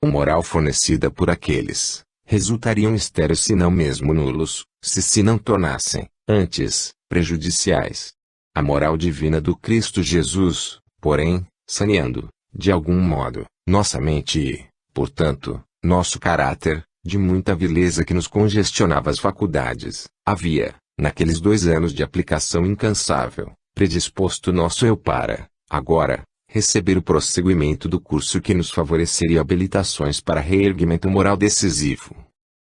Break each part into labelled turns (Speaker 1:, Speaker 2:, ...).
Speaker 1: moral fornecida por aqueles, resultariam estéreis se não mesmo nulos, se não tornassem, antes, prejudiciais. A moral divina do Cristo Jesus, porém, saneando, de algum modo, nossa mente e, portanto, nosso caráter, de muita vileza que nos congestionava as faculdades, havia, naqueles 2 anos de aplicação incansável, predisposto nosso eu para, agora, receber o prosseguimento do curso que nos favoreceria habilitações para reerguimento moral decisivo.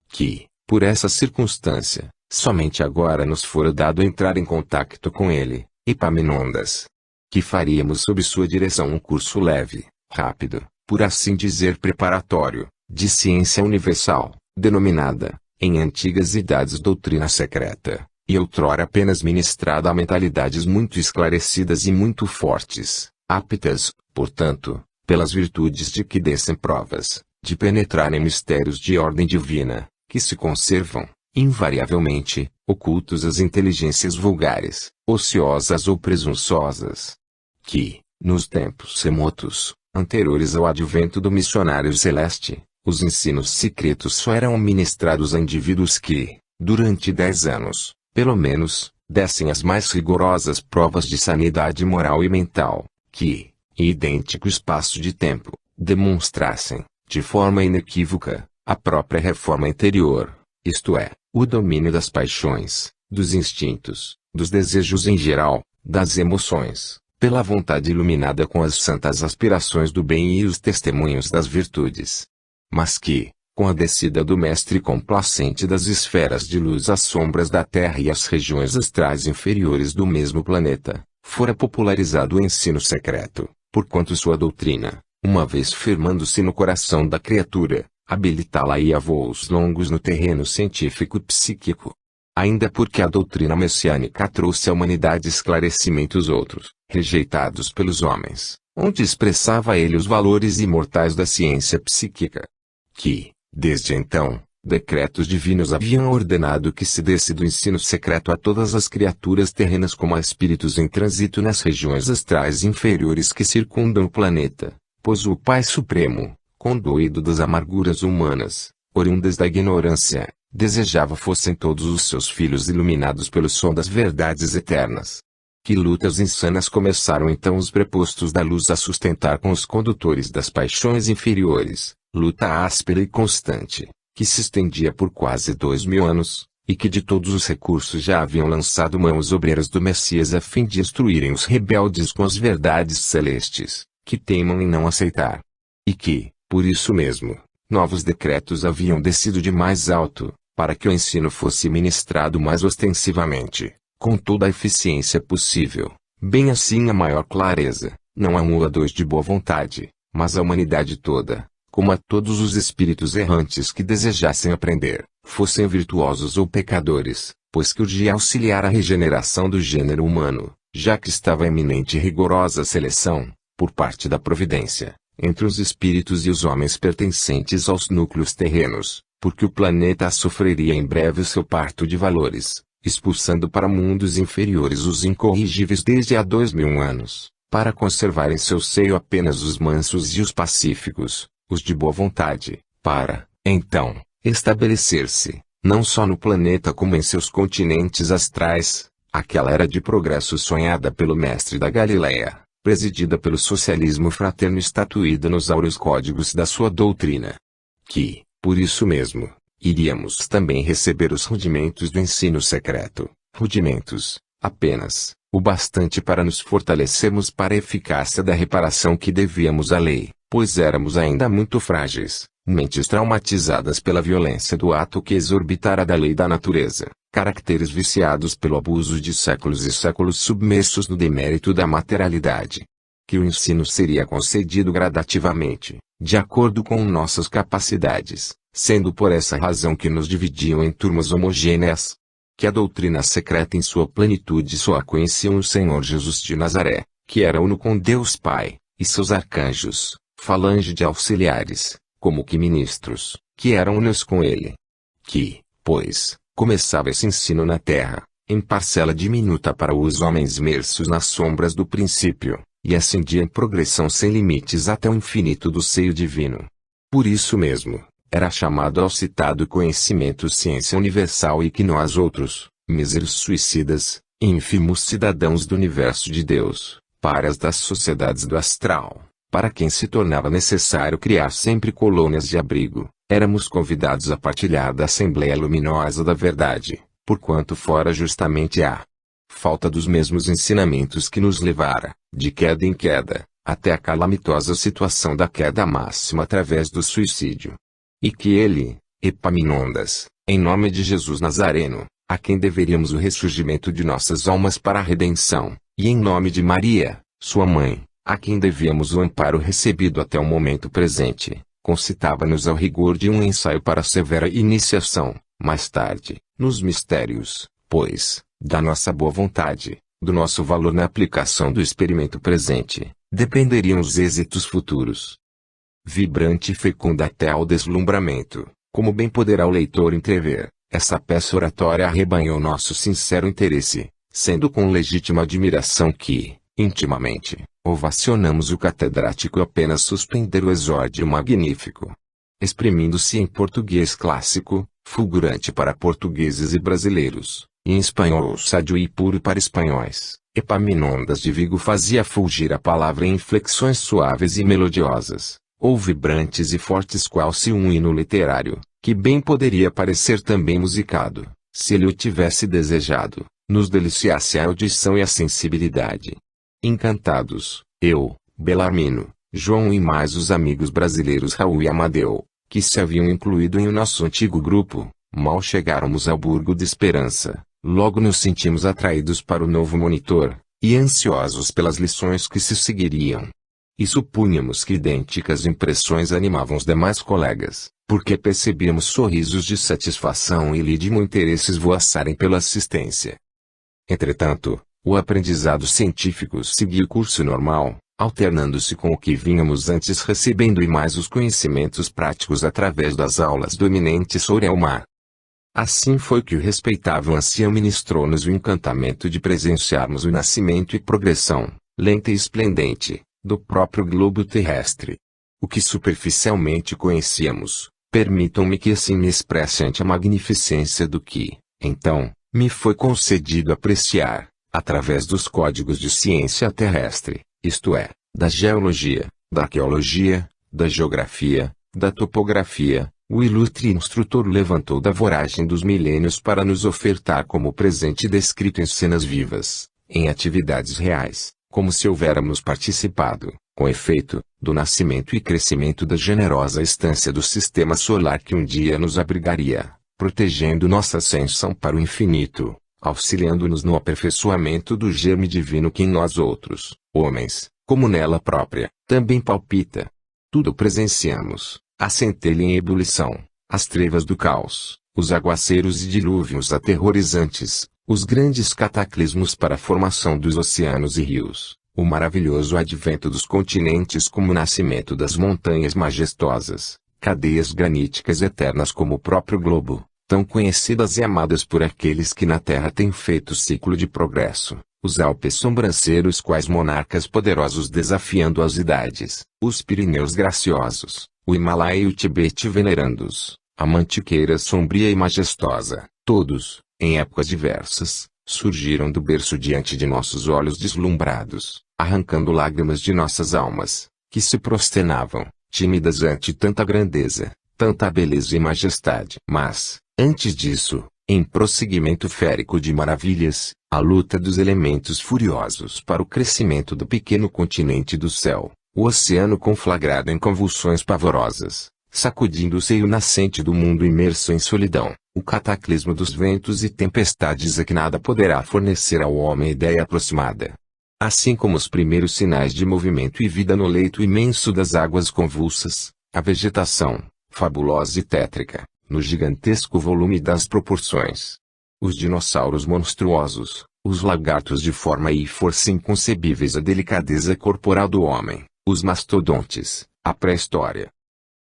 Speaker 1: Que, por essa circunstância, somente agora nos fora dado entrar em contacto com ele, Epaminondas. Que faríamos sob sua direção um curso leve, rápido, por assim dizer preparatório, de ciência universal, denominada, em antigas idades doutrina secreta, e outrora apenas ministrada a mentalidades muito esclarecidas e muito fortes, aptas, portanto, pelas virtudes de que dessem provas, de penetrar em mistérios de ordem divina, que se conservam, invariavelmente, ocultos às inteligências vulgares, ociosas ou presunçosas. Que, nos tempos remotos, anteriores ao advento do missionário celeste, os ensinos secretos só eram ministrados a indivíduos que, durante 10 anos, pelo menos, dessem as mais rigorosas provas de sanidade moral e mental, que, em idêntico espaço de tempo, demonstrassem, de forma inequívoca, a própria reforma interior, isto é, o domínio das paixões, dos instintos, dos desejos em geral, das emoções, pela vontade iluminada com as santas aspirações do bem e os testemunhos das virtudes. Mas que, com a descida do mestre complacente das esferas de luz às sombras da Terra e às regiões astrais inferiores do mesmo planeta, fora popularizado o ensino secreto, porquanto sua doutrina, uma vez firmando-se no coração da criatura, habilitá-la-ia a voos longos no terreno científico-psíquico. Ainda porque a doutrina messiânica trouxe à humanidade esclarecimentos outros, rejeitados pelos homens, onde expressava ele os valores imortais da ciência psíquica. Que, desde então, decretos divinos haviam ordenado que se desse do ensino secreto a todas as criaturas terrenas como a espíritos em trânsito nas regiões astrais inferiores que circundam o planeta, pois o Pai Supremo, condoído das amarguras humanas, oriundas da ignorância, desejava fossem todos os seus filhos iluminados pelo sol das verdades eternas. Que lutas insanas começaram então os prepostos da luz a sustentar com os condutores das paixões inferiores, luta áspera e constante, que se estendia por quase 2000 anos, e que de todos os recursos já haviam lançado mão os obreiros do Messias a fim de instruírem os rebeldes com as verdades celestes, que teimam em não aceitar. E que, por isso mesmo, novos decretos haviam descido de mais alto, para que o ensino fosse ministrado mais ostensivamente, com toda a eficiência possível, bem assim a maior clareza, não a um ou a dois de boa vontade, mas a humanidade toda, como a todos os espíritos errantes que desejassem aprender, fossem virtuosos ou pecadores, pois que urgia auxiliar a regeneração do gênero humano, já que estava eminente e rigorosa seleção, por parte da providência, entre os espíritos e os homens pertencentes aos núcleos terrenos, porque o planeta sofreria em breve o seu parto de valores, expulsando para mundos inferiores os incorrigíveis desde há 2000 anos, para conservar em seu seio apenas os mansos e os pacíficos, os de boa vontade, para, então, estabelecer-se, não só no planeta como em seus continentes astrais, aquela era de progresso sonhada pelo mestre da Galileia, presidida pelo socialismo fraterno estatuída nos áureos códigos da sua doutrina. Que, por isso mesmo, iríamos também receber os rudimentos do ensino secreto, rudimentos, apenas, o bastante para nos fortalecermos para a eficácia da reparação que devíamos à lei, pois éramos ainda muito frágeis, mentes traumatizadas pela violência do ato que exorbitara da lei da natureza, caracteres viciados pelo abuso de séculos e séculos submersos no demérito da materialidade. Que o ensino seria concedido gradativamente, de acordo com nossas capacidades, sendo por essa razão que nos dividiam em turmas homogêneas. Que a doutrina secreta em sua plenitude só a conheciam o Senhor Jesus de Nazaré, que era uno com Deus Pai, e seus arcanjos, falange de auxiliares, como que ministros, que eram unos com ele. Que, pois, começava esse ensino na terra, em parcela diminuta para os homens imersos nas sombras do princípio, e ascendia em progressão sem limites até o infinito do seio divino. Por isso mesmo, era chamado ao citado conhecimento ciência universal e que nós outros, míseros suicidas, ínfimos cidadãos do universo de Deus, párias das sociedades do astral, para quem se tornava necessário criar sempre colônias de abrigo, éramos convidados a partilhar da Assembleia Luminosa da Verdade, porquanto fora justamente a falta dos mesmos ensinamentos que nos levara, de queda em queda, até a calamitosa situação da queda máxima através do suicídio. E que ele, Epaminondas, em nome de Jesus Nazareno, a quem deveríamos o ressurgimento de nossas almas para a redenção, e em nome de Maria, sua mãe, a quem devíamos o amparo recebido até o momento presente, concitava-nos ao rigor de um ensaio para a severa iniciação, mais tarde, nos mistérios, pois, da nossa boa vontade, do nosso valor na aplicação do experimento presente, dependeriam os êxitos futuros. Vibrante e fecunda até ao deslumbramento, como bem poderá o leitor entrever, essa peça oratória arrebanhou nosso sincero interesse, sendo com legítima admiração que, intimamente, ovacionamos o catedrático apenas suspender o exórdio magnífico. Exprimindo-se em português clássico, fulgurante para portugueses e brasileiros, e em espanhol sádio e puro para espanhóis, Epaminondas de Vigo fazia fulgir a palavra em inflexões suaves e melodiosas, ou vibrantes e fortes qual se um hino literário, que bem poderia parecer também musicado, se ele o tivesse desejado, nos deliciasse a audição e a sensibilidade. Encantados, eu, Belarmino, João e mais os amigos brasileiros Raul e Amadeu, que se haviam incluído em o nosso antigo grupo, mal chegáramos ao Burgo de Esperança, logo nos sentimos atraídos para o novo monitor, e ansiosos pelas lições que se seguiriam. E supunhamos que idênticas impressões animavam os demais colegas, porque percebíamos sorrisos de satisfação e lídimo interesses voaçarem pela assistência. Entretanto, o aprendizado científico seguia o curso normal, alternando-se com o que vínhamos antes recebendo e mais os conhecimentos práticos através das aulas do eminente Sr. Elmar. Assim foi que o respeitável ancião ministrou-nos o encantamento de presenciarmos o nascimento e progressão, lenta e esplendente, do próprio globo terrestre. O que superficialmente conhecíamos, permitam-me que assim me expresse ante a magnificência do que, então, me foi concedido apreciar, através dos códigos de ciência terrestre, isto é, da geologia, da arqueologia, da geografia, da topografia, o ilustre instrutor levantou da voragem dos milênios para nos ofertar como presente descrito em cenas vivas, em atividades reais, como se houvéramos participado, com efeito, do nascimento e crescimento da generosa estância do sistema solar que um dia nos abrigaria, protegendo nossa ascensão para o infinito, auxiliando-nos no aperfeiçoamento do germe divino que em nós outros, homens, como nela própria, também palpita. Tudo presenciamos, a centelha em ebulição, as trevas do caos, os aguaceiros e dilúvios aterrorizantes, os grandes cataclismos para a formação dos oceanos e rios, o maravilhoso advento dos continentes como o nascimento das montanhas majestosas, cadeias graníticas eternas como o próprio globo, tão conhecidas e amadas por aqueles que na Terra têm feito ciclo de progresso, os Alpes sobranceiros quais monarcas poderosos desafiando as idades, os Pirineus graciosos, o Himalaia e o Tibete venerandos, a Mantiqueira sombria e majestosa, todos, em épocas diversas, surgiram do berço diante de nossos olhos deslumbrados, arrancando lágrimas de nossas almas, que se prosternavam, tímidas ante tanta grandeza, tanta beleza e majestade. Mas, antes disso, em prosseguimento férico de maravilhas, a luta dos elementos furiosos para o crescimento do pequeno continente do céu, o oceano conflagrado em convulsões pavorosas, sacudindo o seio nascente do mundo imerso em solidão, o cataclismo dos ventos e tempestades a que nada poderá fornecer ao homem ideia aproximada. Assim como os primeiros sinais de movimento e vida no leito imenso das águas convulsas, a vegetação, fabulosa e tétrica, no gigantesco volume das proporções. Os dinossauros monstruosos, os lagartos de forma e força inconcebíveis à delicadeza corporal do homem, os mastodontes, a pré-história.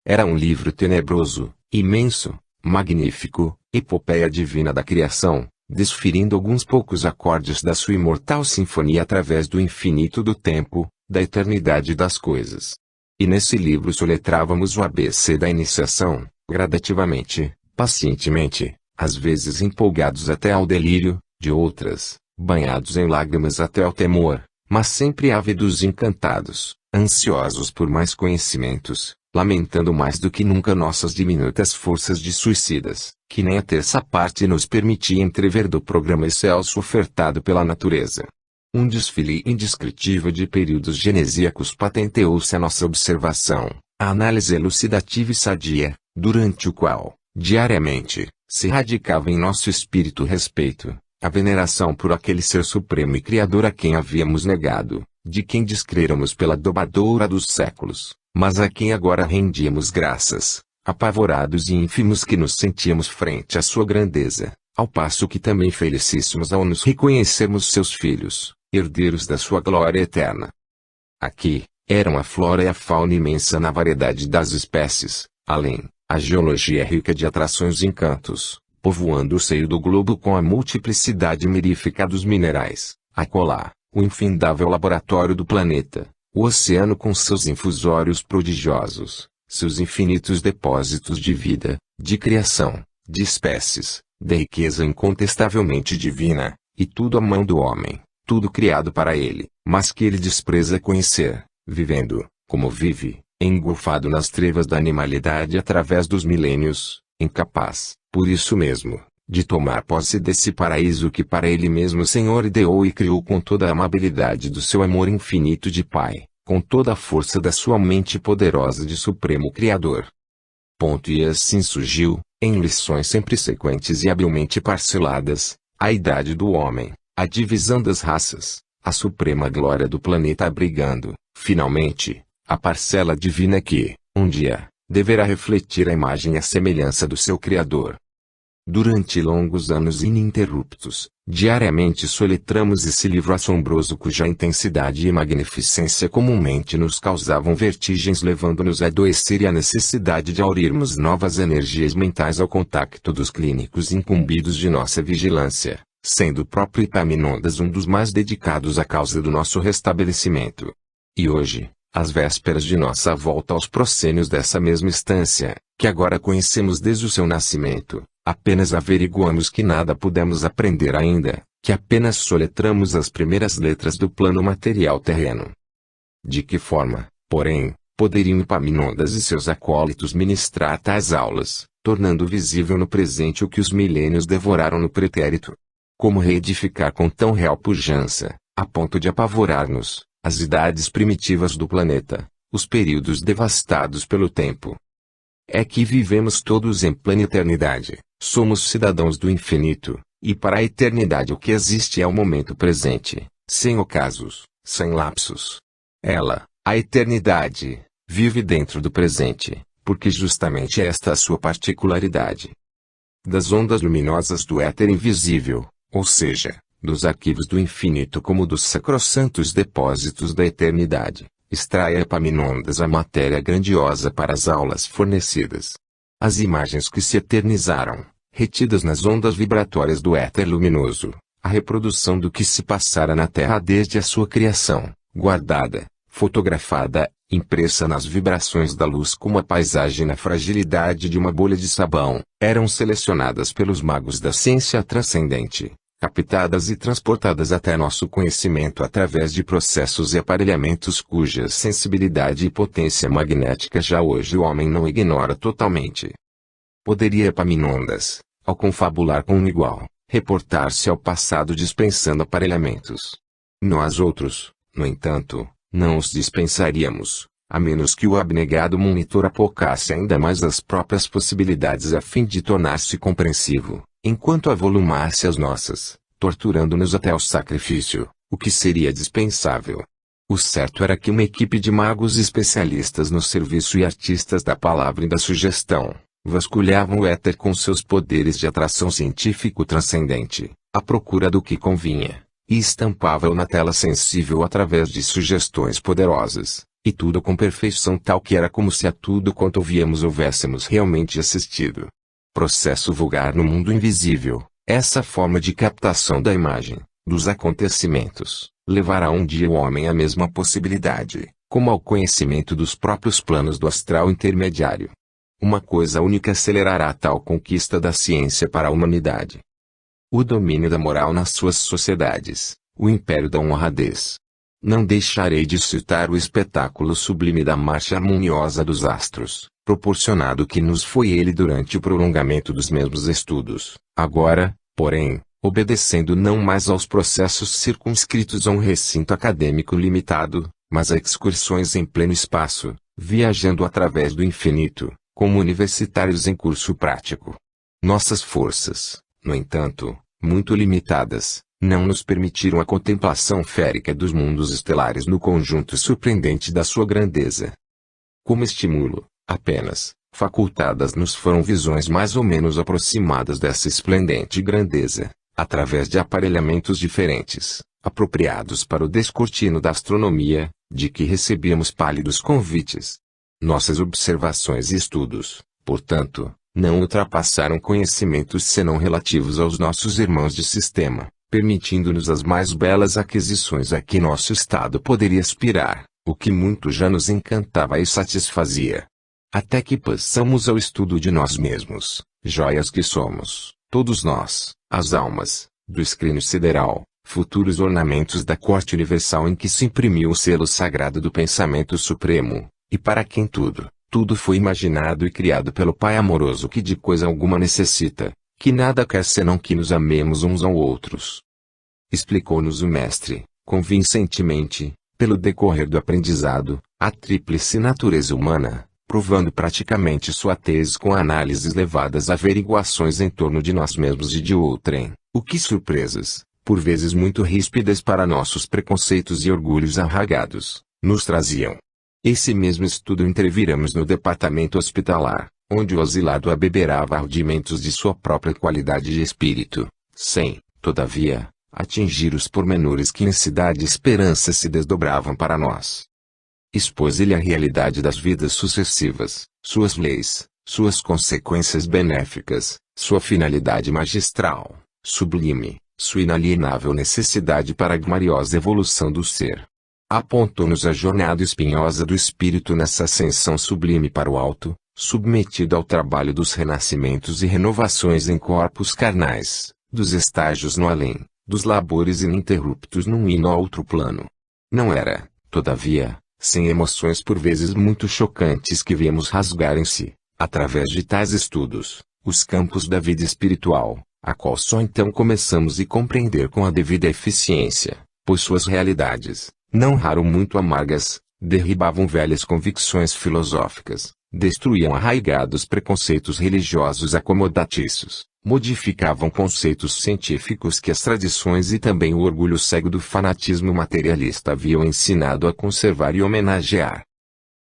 Speaker 1: Era um livro tenebroso, imenso, magnífico, epopeia divina da criação, desferindo alguns poucos acordes da sua imortal sinfonia através do infinito do tempo, da eternidade das coisas. E nesse livro soletrávamos o ABC da iniciação, gradativamente, pacientemente, às vezes empolgados até ao delírio, de outras, banhados em lágrimas até ao temor, mas sempre ávidos e encantados, ansiosos por mais conhecimentos, lamentando mais do que nunca nossas diminutas forças de suicidas, que nem a terça parte nos permitia entrever do programa excelso ofertado pela natureza. Um desfile indescritível de períodos genesíacos patenteou-se à nossa observação, a análise elucidativa e sadia, durante o qual, diariamente, se radicava em nosso espírito respeito, a veneração por aquele ser supremo e criador a quem havíamos negado, de quem descréramos pela dobadoura dos séculos, mas a quem agora rendíamos graças, apavorados e ínfimos que nos sentíamos frente à sua grandeza, ao passo que também felicíssimos ao nos reconhecermos seus filhos, herdeiros da sua glória eterna. Aqui, eram a flora e a fauna imensa na variedade das espécies, além, a geologia rica de atrações e encantos, povoando o seio do globo com a multiplicidade mirífica dos minerais, acolá, o infindável laboratório do planeta, o oceano com seus infusórios prodigiosos, seus infinitos depósitos de vida, de criação, de espécies, de riqueza incontestavelmente divina, e tudo à mão do homem, tudo criado para ele, mas que ele despreza conhecer, vivendo, como vive, engolfado nas trevas da animalidade através dos milênios, incapaz, por isso mesmo, de tomar posse desse paraíso que para ele mesmo o Senhor ideou e criou com toda a amabilidade do seu amor infinito de Pai, com toda a força da sua mente poderosa de Supremo Criador. E assim surgiu, em lições sempre sequentes e habilmente parceladas, a idade do homem, a divisão das raças, a suprema glória do planeta abrigando, finalmente, a parcela divina que, um dia, deverá refletir a imagem e a semelhança do seu Criador. Durante longos anos ininterruptos, diariamente soletramos esse livro assombroso cuja intensidade e magnificência comumente nos causavam vertigens, levando-nos a adoecer e a necessidade de aurirmos novas energias mentais ao contacto dos clínicos incumbidos de nossa vigilância, sendo o próprio Epaminondas um dos mais dedicados à causa do nosso restabelecimento. E hoje, às vésperas de nossa volta aos proscênios dessa mesma estância, que agora conhecemos desde o seu nascimento, apenas averiguamos que nada pudemos aprender ainda, que apenas soletramos as primeiras letras do plano material terreno. De que forma, porém, poderiam Epaminondas e seus acólitos ministrar tais aulas, tornando visível no presente o que os milênios devoraram no pretérito? Como reedificar com tão real pujança, a ponto de apavorar-nos, as idades primitivas do planeta, os períodos devastados pelo tempo? É que vivemos todos em plena eternidade, somos cidadãos do infinito, e para a eternidade o que existe é o momento presente, sem ocasos, sem lapsos. Ela, a eternidade, vive dentro do presente, porque justamente esta é a sua particularidade. Das ondas luminosas do éter invisível, ou seja, dos arquivos do infinito como dos sacrossantos depósitos da eternidade, extrai Epaminondas a matéria grandiosa para as aulas fornecidas. As imagens que se eternizaram, retidas nas ondas vibratórias do éter luminoso, a reprodução do que se passara na Terra desde a sua criação, guardada, fotografada, impressa nas vibrações da luz como a paisagem na fragilidade de uma bolha de sabão, eram selecionadas pelos magos da ciência transcendente, captadas e transportadas até nosso conhecimento através de processos e aparelhamentos cuja sensibilidade e potência magnética já hoje o homem não ignora totalmente. Poderia Epaminondas, ao confabular com um igual, reportar-se ao passado dispensando aparelhamentos. Nós outros, no entanto, não os dispensaríamos, a menos que o abnegado monitor apocasse ainda mais as próprias possibilidades a fim de tornar-se compreensivo, enquanto avolumasse as nossas, torturando-nos até ao sacrifício, o que seria dispensável. O certo era que uma equipe de magos especialistas no serviço e artistas da palavra e da sugestão, vasculhavam o éter com seus poderes de atração científico transcendente, à procura do que convinha, e estampavam-o na tela sensível através de sugestões poderosas, e tudo com perfeição tal que era como se a tudo quanto ouvíamos houvéssemos realmente assistido. Processo vulgar no mundo invisível, essa forma de captação da imagem, dos acontecimentos, levará um dia o homem à mesma possibilidade, como ao conhecimento dos próprios planos do astral intermediário. Uma coisa única acelerará tal conquista da ciência para a humanidade: o domínio da moral nas suas sociedades, o império da honradez. Não deixarei de citar o espetáculo sublime da marcha harmoniosa dos astros, proporcionado que nos foi ele durante o prolongamento dos mesmos estudos. Agora, porém, obedecendo não mais aos processos circunscritos a um recinto acadêmico limitado, mas a excursões em pleno espaço, viajando através do infinito, como universitários em curso prático. Nossas forças, no entanto, muito limitadas, não nos permitiram a contemplação férica dos mundos estelares no conjunto surpreendente da sua grandeza. Como estímulo, apenas, facultadas nos foram visões mais ou menos aproximadas dessa esplendente grandeza, através de aparelhamentos diferentes, apropriados para o descortino da astronomia, de que recebíamos pálidos convites. Nossas observações e estudos, portanto, não ultrapassaram conhecimentos senão relativos aos nossos irmãos de sistema, permitindo-nos as mais belas aquisições a que nosso estado poderia aspirar, o que muito já nos encantava e satisfazia. Até que passamos ao estudo de nós mesmos, joias que somos, todos nós, as almas, do escrínio sideral, futuros ornamentos da corte universal em que se imprimiu o selo sagrado do pensamento supremo, e para quem tudo foi imaginado e criado pelo Pai amoroso que de coisa alguma necessita, que nada quer senão que nos amemos uns aos outros. Explicou-nos o Mestre, convincentemente, pelo decorrer do aprendizado, a tríplice natureza humana, provando praticamente sua tese com análises levadas a averiguações em torno de nós mesmos e de outrem, o que surpresas, por vezes muito ríspidas para nossos preconceitos e orgulhos arraigados, nos traziam. Esse mesmo estudo entreviramos no departamento hospitalar, onde o asilado abeberava ardimentos de sua própria qualidade de espírito, sem, todavia, atingir os pormenores que em cidade e esperança se desdobravam para nós. Expôs-lhe a realidade das vidas sucessivas, suas leis, suas consequências benéficas, sua finalidade magistral, sublime, sua inalienável necessidade para a gloriosa evolução do ser. Apontou-nos a jornada espinhosa do espírito nessa ascensão sublime para o alto, submetido ao trabalho dos renascimentos e renovações em corpos carnais, dos estágios no além, dos labores ininterruptos num e no outro plano. Não era, todavia, sem emoções por vezes muito chocantes que viemos rasgar em si, através de tais estudos, os campos da vida espiritual, a qual só então começamos a compreender com a devida eficiência, pois suas realidades, não raro muito amargas, derribavam velhas convicções filosóficas, destruíam arraigados preconceitos religiosos acomodatiços, modificavam conceitos científicos que as tradições e também o orgulho cego do fanatismo materialista haviam ensinado a conservar e homenagear.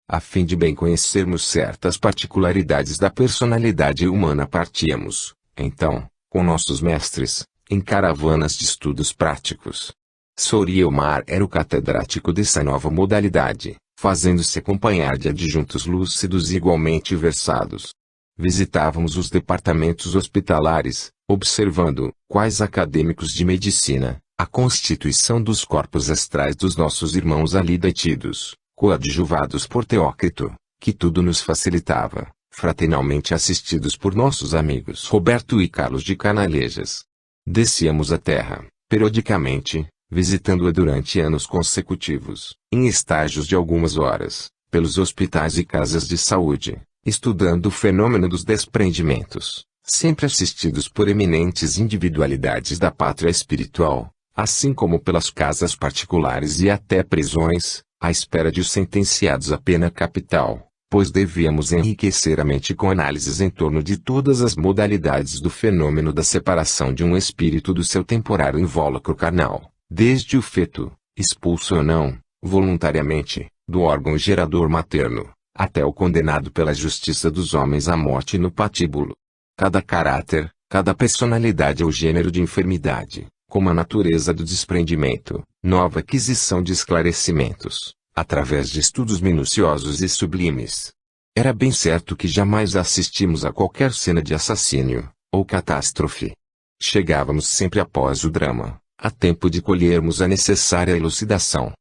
Speaker 1: A fim de bem conhecermos certas particularidades da personalidade humana partíamos, então, com nossos mestres, em caravanas de estudos práticos. Souriomar era o catedrático dessa nova modalidade, fazendo-se acompanhar de adjuntos lúcidos e igualmente versados. Visitávamos os departamentos hospitalares, observando, quais acadêmicos de medicina, a constituição dos corpos astrais dos nossos irmãos ali detidos, coadjuvados por Teócrito, que tudo nos facilitava, fraternalmente assistidos por nossos amigos Roberto e Carlos de Canalejas. Descíamos a terra, periodicamente, visitando-a durante anos consecutivos, em estágios de algumas horas, pelos hospitais e casas de saúde, estudando o fenômeno dos desprendimentos, sempre assistidos por eminentes individualidades da pátria espiritual, assim como pelas casas particulares e até prisões, à espera de os sentenciados à pena capital, pois devíamos enriquecer a mente com análises em torno de todas as modalidades do fenômeno da separação de um espírito do seu temporário invólucro carnal, desde o feto, expulso ou não, voluntariamente, do órgão gerador materno, até o condenado pela justiça dos homens à morte no patíbulo. Cada caráter, cada personalidade ou gênero de enfermidade, como a natureza do desprendimento, nova aquisição de esclarecimentos, através de estudos minuciosos e sublimes. Era bem certo que jamais assistimos a qualquer cena de assassínio, ou catástrofe. Chegávamos sempre após o drama, a tempo de colhermos a necessária elucidação.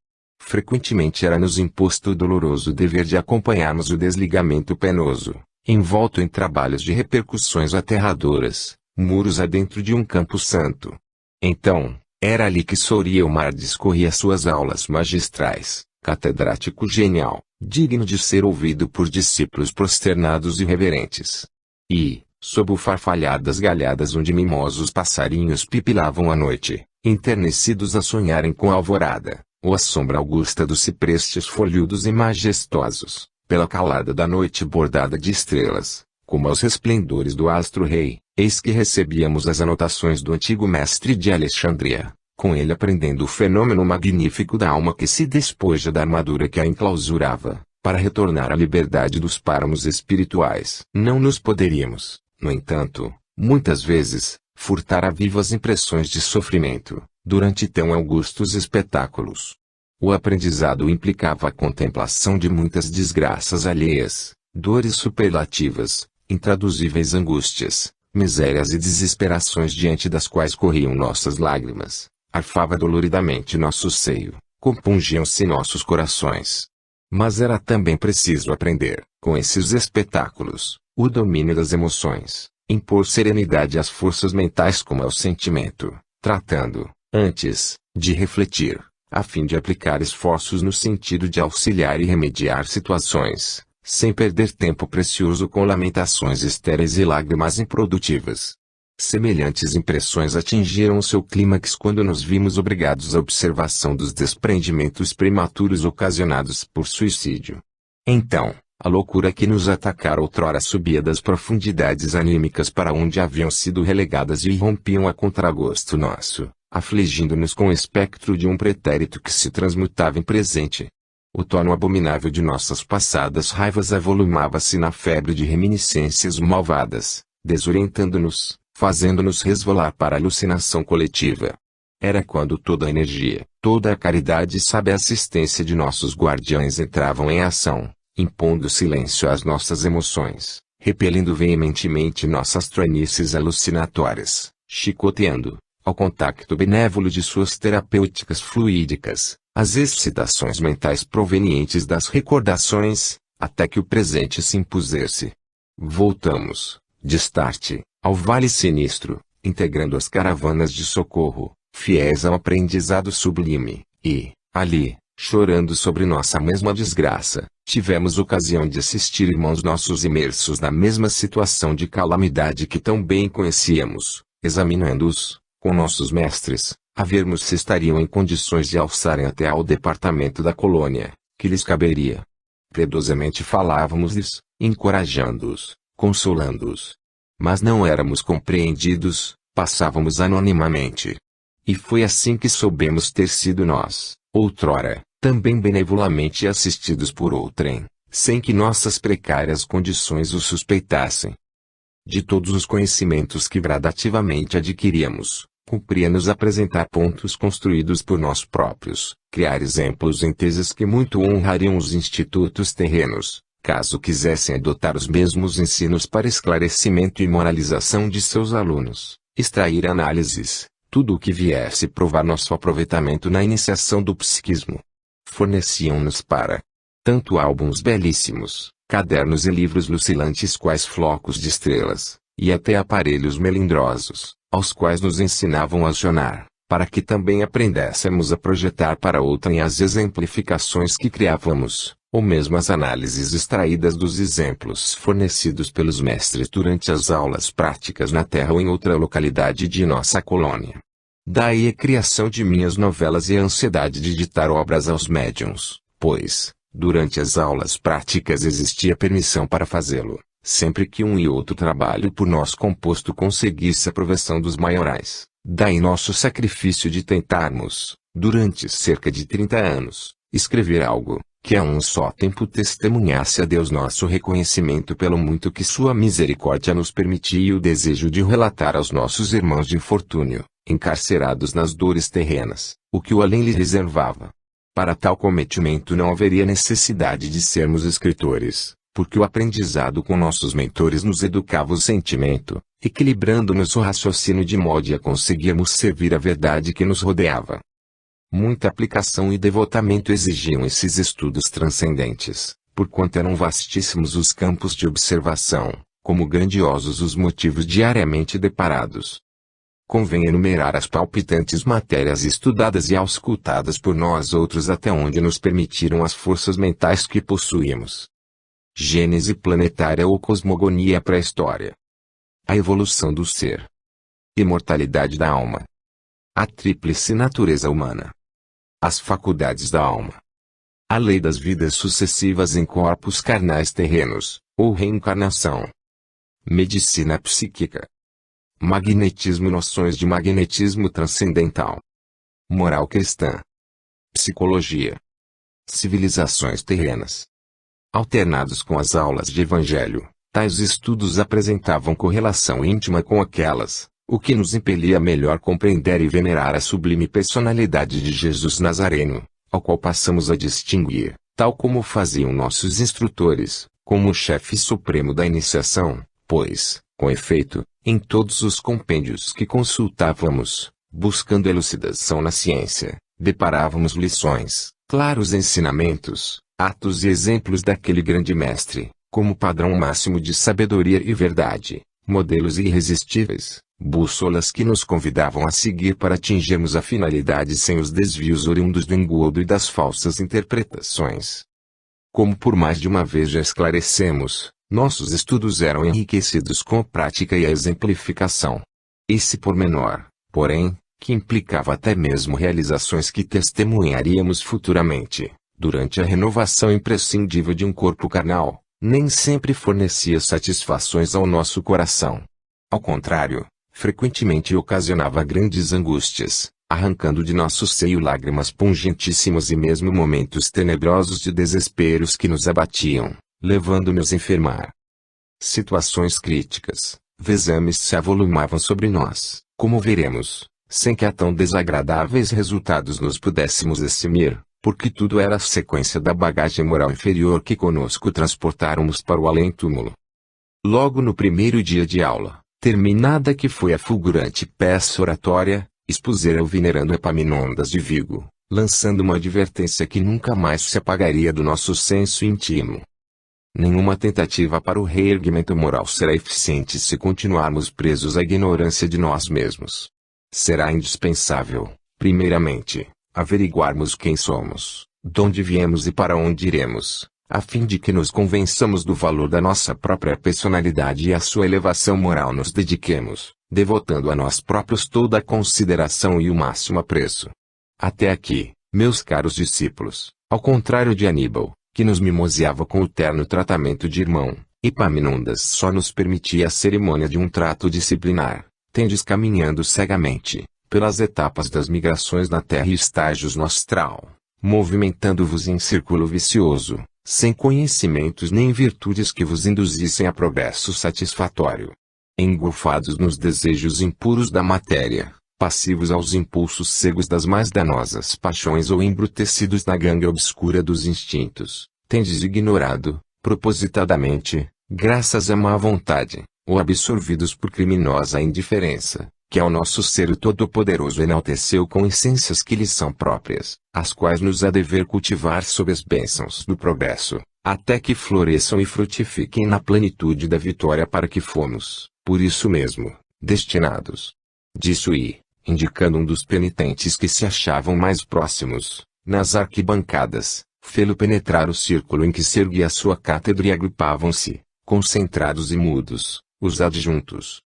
Speaker 1: Frequentemente era-nos imposto o doloroso dever de acompanharmos o desligamento penoso, envolto em trabalhos de repercussões aterradoras, muros adentro de um campo santo. Então, era ali que Soria Omar discorria suas aulas magistrais, catedrático genial, digno de ser ouvido por discípulos prosternados e reverentes. E, sob o farfalhar das galhadas onde mimosos passarinhos pipilavam à noite, enternecidos a sonharem com a alvorada, ou a sombra augusta dos ciprestes folhudos e majestosos, pela calada da noite bordada de estrelas, como aos resplendores do astro-rei, eis que recebíamos as anotações do antigo mestre de Alexandria, com ele aprendendo o fenômeno magnífico da alma que se despoja da armadura que a enclausurava, para retornar à liberdade dos páramos espirituais. Não nos poderíamos, no entanto, muitas vezes, furtar a vivas impressões de sofrimento, durante tão augustos espetáculos. O aprendizado implicava a contemplação de muitas desgraças alheias, dores superlativas, intraduzíveis angústias, misérias e desesperações diante das quais corriam nossas lágrimas, arfava doloridamente nosso seio, compungiam-se nossos corações. Mas era também preciso aprender, com esses espetáculos, o domínio das emoções, impor serenidade às forças mentais como ao sentimento, tratando, antes, de refletir, a fim de aplicar esforços no sentido de auxiliar e remediar situações, sem perder tempo precioso com lamentações estéreis e lágrimas improdutivas. Semelhantes impressões atingiram seu clímax quando nos vimos obrigados à observação dos desprendimentos prematuros ocasionados por suicídio. Então, a loucura que nos atacara outrora subia das profundidades anímicas para onde haviam sido relegadas e irrompiam a contragosto nosso, afligindo-nos com o espectro de um pretérito que se transmutava em presente. O tono abominável de nossas passadas raivas avolumava-se na febre de reminiscências malvadas, desorientando-nos, fazendo-nos resvalar para a alucinação coletiva. Era quando toda a energia, toda a caridade e sábia assistência de nossos guardiães entravam em ação, impondo silêncio às nossas emoções, repelindo veementemente nossas troinices alucinatórias, chicoteando, ao contacto benévolo de suas terapêuticas fluídicas, as excitações mentais provenientes das recordações, até que o presente se impusesse. Voltamos, destarte, ao vale sinistro, integrando as caravanas de socorro, fiéis ao aprendizado sublime, e, ali, chorando sobre nossa mesma desgraça, tivemos ocasião de assistir irmãos nossos imersos na mesma situação de calamidade que tão bem conhecíamos, examinando-os, com nossos mestres, a vermos se estariam em condições de alçarem até ao departamento da colônia, que lhes caberia. Piedosamente falávamos-lhes, encorajando-os, consolando-os. Mas não éramos compreendidos, passávamos anonimamente. E foi assim que soubemos ter sido nós, outrora, também benevolamente assistidos por outrem, sem que nossas precárias condições o suspeitassem. De todos os conhecimentos que gradativamente adquiríamos, cumpria-nos apresentar pontos construídos por nós próprios, criar exemplos em teses que muito honrariam os institutos terrenos, caso quisessem adotar os mesmos ensinos para esclarecimento e moralização de seus alunos, extrair análises, tudo o que viesse provar nosso aproveitamento na iniciação do psiquismo. Forneciam-nos para tanto álbuns belíssimos, cadernos e livros lucilantes quais flocos de estrelas, e até aparelhos melindrosos, aos quais nos ensinavam a acionar, para que também aprendêssemos a projetar para outrem as exemplificações que criávamos, ou mesmo as análises extraídas dos exemplos fornecidos pelos mestres durante as aulas práticas na terra ou em outra localidade de nossa colônia. Daí a criação de minhas novelas e a ansiedade de ditar obras aos médiuns, pois, durante as aulas práticas existia permissão para fazê-lo, sempre que um e outro trabalho por nós composto conseguisse a aprovação dos maiorais. Daí nosso sacrifício de tentarmos, durante cerca de 30 anos, escrever algo, que a um só tempo testemunhasse a Deus nosso reconhecimento pelo muito que sua misericórdia nos permitia e o desejo de relatar aos nossos irmãos de infortúnio, encarcerados nas dores terrenas, o que o além lhes reservava. Para tal cometimento não haveria necessidade de sermos escritores, porque o aprendizado com nossos mentores nos educava o sentimento, equilibrando-nos o raciocínio de modo a conseguirmos servir a verdade que nos rodeava. Muita aplicação e devotamento exigiam esses estudos transcendentes, porquanto eram vastíssimos os campos de observação, como grandiosos os motivos diariamente deparados. Convém enumerar as palpitantes matérias estudadas e auscultadas por nós outros até onde nos permitiram as forças mentais que possuímos. Gênese planetária ou cosmogonia pré-história. A evolução do ser. Imortalidade da alma. A tríplice natureza humana. As faculdades da alma. A lei das vidas sucessivas em corpos carnais terrenos, ou reencarnação. Medicina psíquica. Magnetismo, noções de magnetismo transcendental. Moral cristã. Psicologia. Civilizações terrenas. Alternados com as aulas de evangelho, tais estudos apresentavam correlação íntima com aquelas, o que nos impelia a melhor compreender e venerar a sublime personalidade de Jesus Nazareno, ao qual passamos a distinguir, tal como faziam nossos instrutores, como o chefe supremo da iniciação, pois, com efeito, em todos os compêndios que consultávamos, buscando elucidação na ciência, deparávamos lições, claros ensinamentos, atos e exemplos daquele grande mestre, como padrão máximo de sabedoria e verdade, modelos irresistíveis, bússolas que nos convidavam a seguir para atingirmos a finalidade sem os desvios oriundos do engodo e das falsas interpretações. Como por mais de uma vez já esclarecemos, nossos estudos eram enriquecidos com a prática e a exemplificação. Esse pormenor, porém, que implicava até mesmo realizações que testemunharíamos futuramente, durante a renovação imprescindível de um corpo carnal, nem sempre fornecia satisfações ao nosso coração. Ao contrário, frequentemente ocasionava grandes angústias, arrancando de nosso seio lágrimas pungentíssimas e mesmo momentos tenebrosos de desesperos que nos abatiam, levando-nos a enfermar. Situações críticas, vezames se avolumavam sobre nós, como veremos, sem que a tão desagradáveis resultados nos pudéssemos eximir, porque tudo era a sequência da bagagem moral inferior que conosco transportáramos para o além-túmulo. Logo no primeiro dia de aula, terminada que foi a fulgurante peça oratória, expusera o venerando Epaminondas de Vigo, lançando uma advertência que nunca mais se apagaria do nosso senso íntimo. Nenhuma tentativa para o reerguimento moral será eficiente se continuarmos presos à ignorância de nós mesmos. Será indispensável, primeiramente, averiguarmos quem somos, de onde viemos e para onde iremos, a fim de que nos convençamos do valor da nossa própria personalidade e à sua elevação moral nos dediquemos, devotando a nós próprios toda a consideração e o máximo apreço. Até aqui, meus caros discípulos, ao contrário de Aníbal, que nos mimoseava com o terno tratamento de irmão, Epaminondas só nos permitia a cerimônia de um trato disciplinar, tendes caminhando cegamente, pelas etapas das migrações na terra e estágios no astral, movimentando-vos em círculo vicioso, sem conhecimentos nem virtudes que vos induzissem a progresso satisfatório. Engolfados nos desejos impuros da matéria, passivos aos impulsos cegos das mais danosas paixões ou embrutecidos na gangue obscura dos instintos, tendes ignorado, propositadamente, graças à má vontade, ou absorvidos por criminosa indiferença, que ao nosso ser o Todo-Poderoso enalteceu com essências que lhe são próprias, as quais nos há dever cultivar sob as bênçãos do progresso, até que floresçam e frutifiquem na plenitude da vitória para que fomos, por isso mesmo, destinados. Disso indicando um dos penitentes que se achavam mais próximos, nas arquibancadas, fê-lo penetrar o círculo em que se erguia a sua cátedra e agrupavam-se, concentrados e mudos, os adjuntos.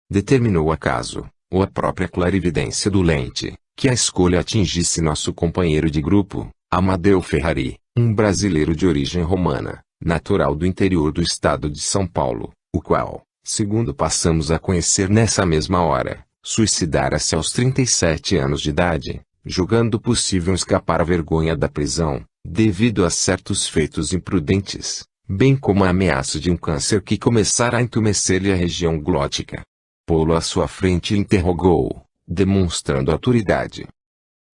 Speaker 1: Determinou o acaso, ou a própria clarividência do lente, que a escolha atingisse nosso companheiro de grupo, Amadeu Ferrari, um brasileiro de origem romana, natural do interior do estado de São Paulo, o qual, segundo passamos a conhecer nessa mesma hora, suicidara-se aos 37 anos de idade, julgando possível escapar à vergonha da prisão, devido a certos feitos imprudentes, bem como a ameaça de um câncer que começara a entumecer-lhe a região glótica. Pô-lo à sua frente e interrogou, demonstrando autoridade.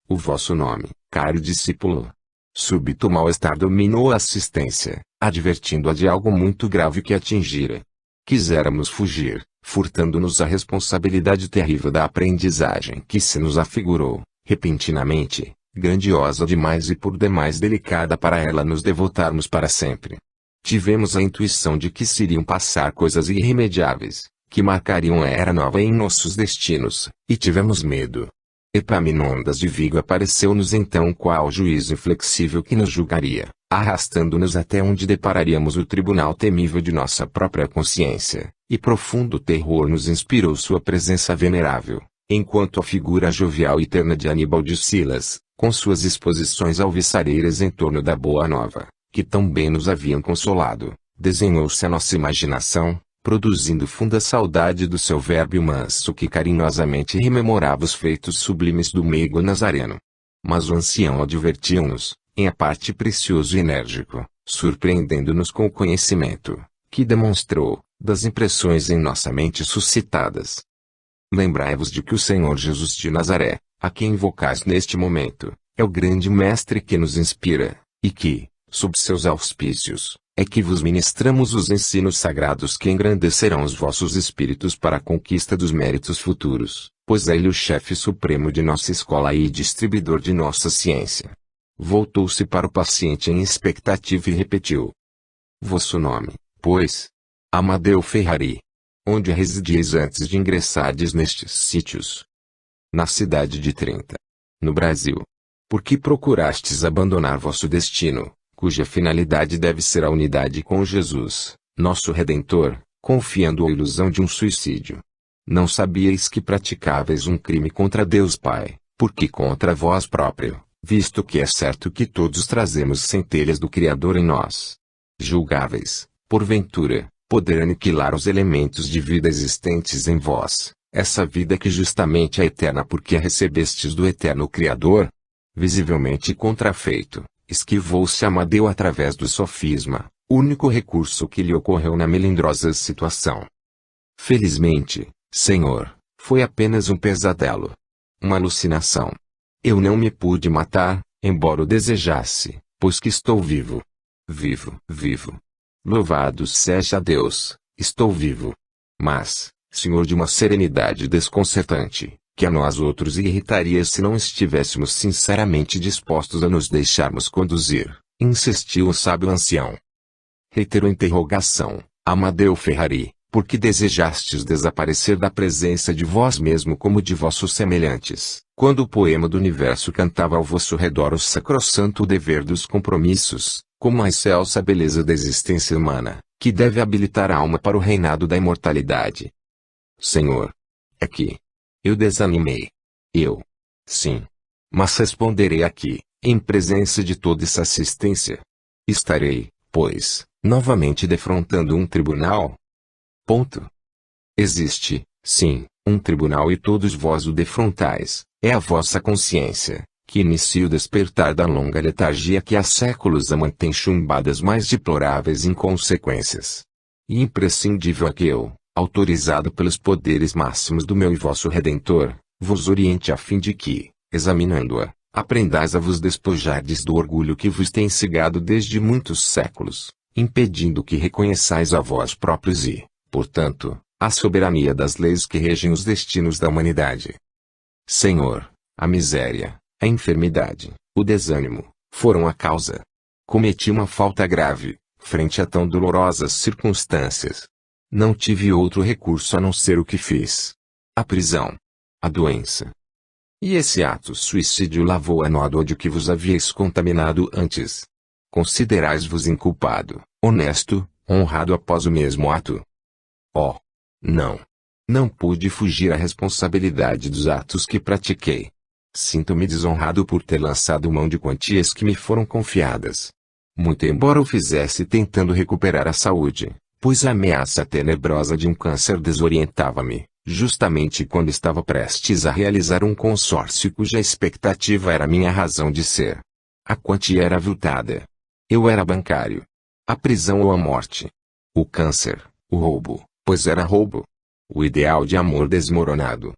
Speaker 1: O vosso nome, caro discípulo? Súbito mal-estar dominou a assistência, advertindo-a de algo muito grave que atingira. Quiséramos fugir, furtando-nos a responsabilidade terrível da aprendizagem que se nos afigurou, repentinamente, grandiosa demais e por demais delicada para ela nos devotarmos para sempre. Tivemos a intuição de que se iriam passar coisas irremediáveis, que marcariam a era nova em nossos destinos, e tivemos medo. Epaminondas de Vigo apareceu-nos então qual juiz inflexível que nos julgaria, arrastando-nos até onde depararíamos o tribunal temível de nossa própria consciência, e profundo terror nos inspirou sua presença venerável, enquanto a figura jovial e terna de Aníbal de Silas, com suas exposições alvissareiras em torno da Boa Nova, que tão bem nos haviam consolado, desenhou-se a nossa imaginação, produzindo funda saudade do seu vérbio manso que carinhosamente rememorava os feitos sublimes do meigo Nazareno. Mas o ancião advertiu-nos, em a parte precioso e enérgico, surpreendendo-nos com o conhecimento, que demonstrou, das impressões em nossa mente suscitadas. Lembrai-vos de que o Senhor Jesus de Nazaré, a quem invocais neste momento, é o grande mestre que nos inspira, e que, sob seus auspícios, é que vos ministramos os ensinos sagrados que engrandecerão os vossos espíritos para a conquista dos méritos futuros, pois é ele o chefe supremo de nossa escola e distribuidor de nossa ciência. Voltou-se para o paciente em expectativa e repetiu: vosso nome, pois? Amadeu Ferrari. Onde residis antes de ingressardes nestes sítios? Na cidade de Trento. No Brasil. Por que procurastes abandonar vosso destino, cuja finalidade deve ser a unidade com Jesus, nosso Redentor, confiando a ilusão de um suicídio? Não sabíeis que praticáveis um crime contra Deus Pai, porque contra vós próprio, visto que é certo que todos trazemos centelhas do Criador em nós. Julgáveis, porventura, poder aniquilar os elementos de vida existentes em vós, essa vida que justamente é eterna porque a recebestes do eterno Criador? Visivelmente contrafeito, esquivou-se Amadeu através do sofisma, único recurso que lhe ocorreu na melindrosa situação. Felizmente, Senhor, foi apenas um pesadelo. Uma alucinação. Eu não me pude matar, embora o desejasse, pois que estou vivo. Vivo. Louvado seja Deus, estou vivo. Mas, Senhor, de uma serenidade desconcertante, que a nós outros irritaria se não estivéssemos sinceramente dispostos a nos deixarmos conduzir, insistiu o sábio ancião. Reitero a interrogação, Amadeu Ferrari, por que desejastes desaparecer da presença de vós mesmo como de vossos semelhantes, quando o poema do universo cantava ao vosso redor o sacrossanto dever dos compromissos, como a excelsa beleza da existência humana, que deve habilitar a alma para o reinado da imortalidade? Senhor, é que eu desanimei. Sim. Mas responderei aqui, em presença de toda essa assistência. Estarei, pois, novamente defrontando um tribunal? Existe, sim, um tribunal e todos vós o defrontais, é a vossa consciência, que inicia o despertar da longa letargia que há séculos a mantém chumbadas mais deploráveis inconsequências. E imprescindível é que eu, autorizado pelos poderes máximos do meu e vosso Redentor, vos oriente a fim de que, examinando-a, aprendais a vos despojardes do orgulho que vos tem cegado desde muitos séculos, impedindo que reconheçais a vós próprios e, portanto, a soberania das leis que regem os destinos da humanidade. Senhor, a miséria, a enfermidade, o desânimo, foram a causa. Cometi uma falta grave, frente a tão dolorosas circunstâncias. Não tive outro recurso a não ser o que fiz. A prisão. A doença. E esse ato suicídio lavou a nódoa de que vos havíeis contaminado antes. Considerais-vos inculpado, honesto, honrado após o mesmo ato? Oh! Não. Não pude fugir à responsabilidade dos atos que pratiquei. Sinto-me desonrado por ter lançado mão de quantias que me foram confiadas. Muito embora o fizesse tentando recuperar a saúde, pois a ameaça tenebrosa de um câncer desorientava-me, justamente quando estava prestes a realizar um consórcio cuja expectativa era minha razão de ser. A quantia era aviltada. Eu era bancário. A prisão ou a morte. O câncer, o roubo, pois era roubo. O ideal de amor desmoronado.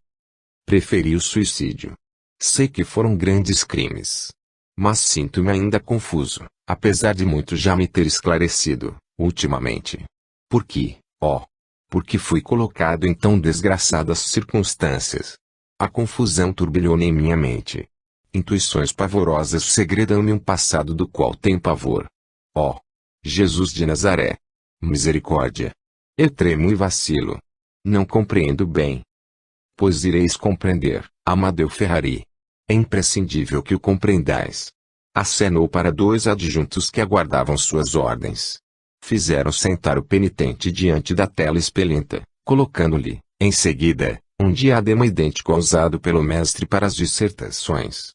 Speaker 1: Preferi o suicídio. Sei que foram grandes crimes. Mas sinto-me ainda confuso, apesar de muito já me ter esclarecido, ultimamente. Por que, porque fui colocado em tão desgraçadas circunstâncias? A confusão turbilhou em minha mente. Intuições pavorosas segredam-me um passado do qual tenho pavor. Ó Jesus de Nazaré! Misericórdia! Eu tremo e vacilo. Não compreendo bem. Pois ireis compreender, Amadeu Ferrari. É imprescindível que o compreendais. Acenou para 2 adjuntos que aguardavam suas ordens. Fizeram sentar o penitente diante da tela espelenta, colocando-lhe, em seguida, um diadema idêntico ao usado pelo mestre para as dissertações.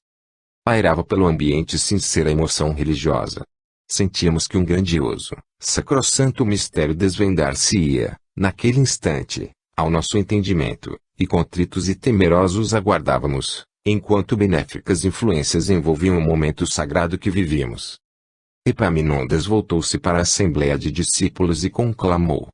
Speaker 1: Pairava pelo ambiente sincera emoção religiosa. Sentíamos que um grandioso, sacrossanto mistério desvendar-se-ia, naquele instante, ao nosso entendimento, e contritos e temerosos aguardávamos, enquanto benéficas influências envolviam o momento sagrado que vivíamos. Epaminondas voltou-se para a assembleia de discípulos e conclamou: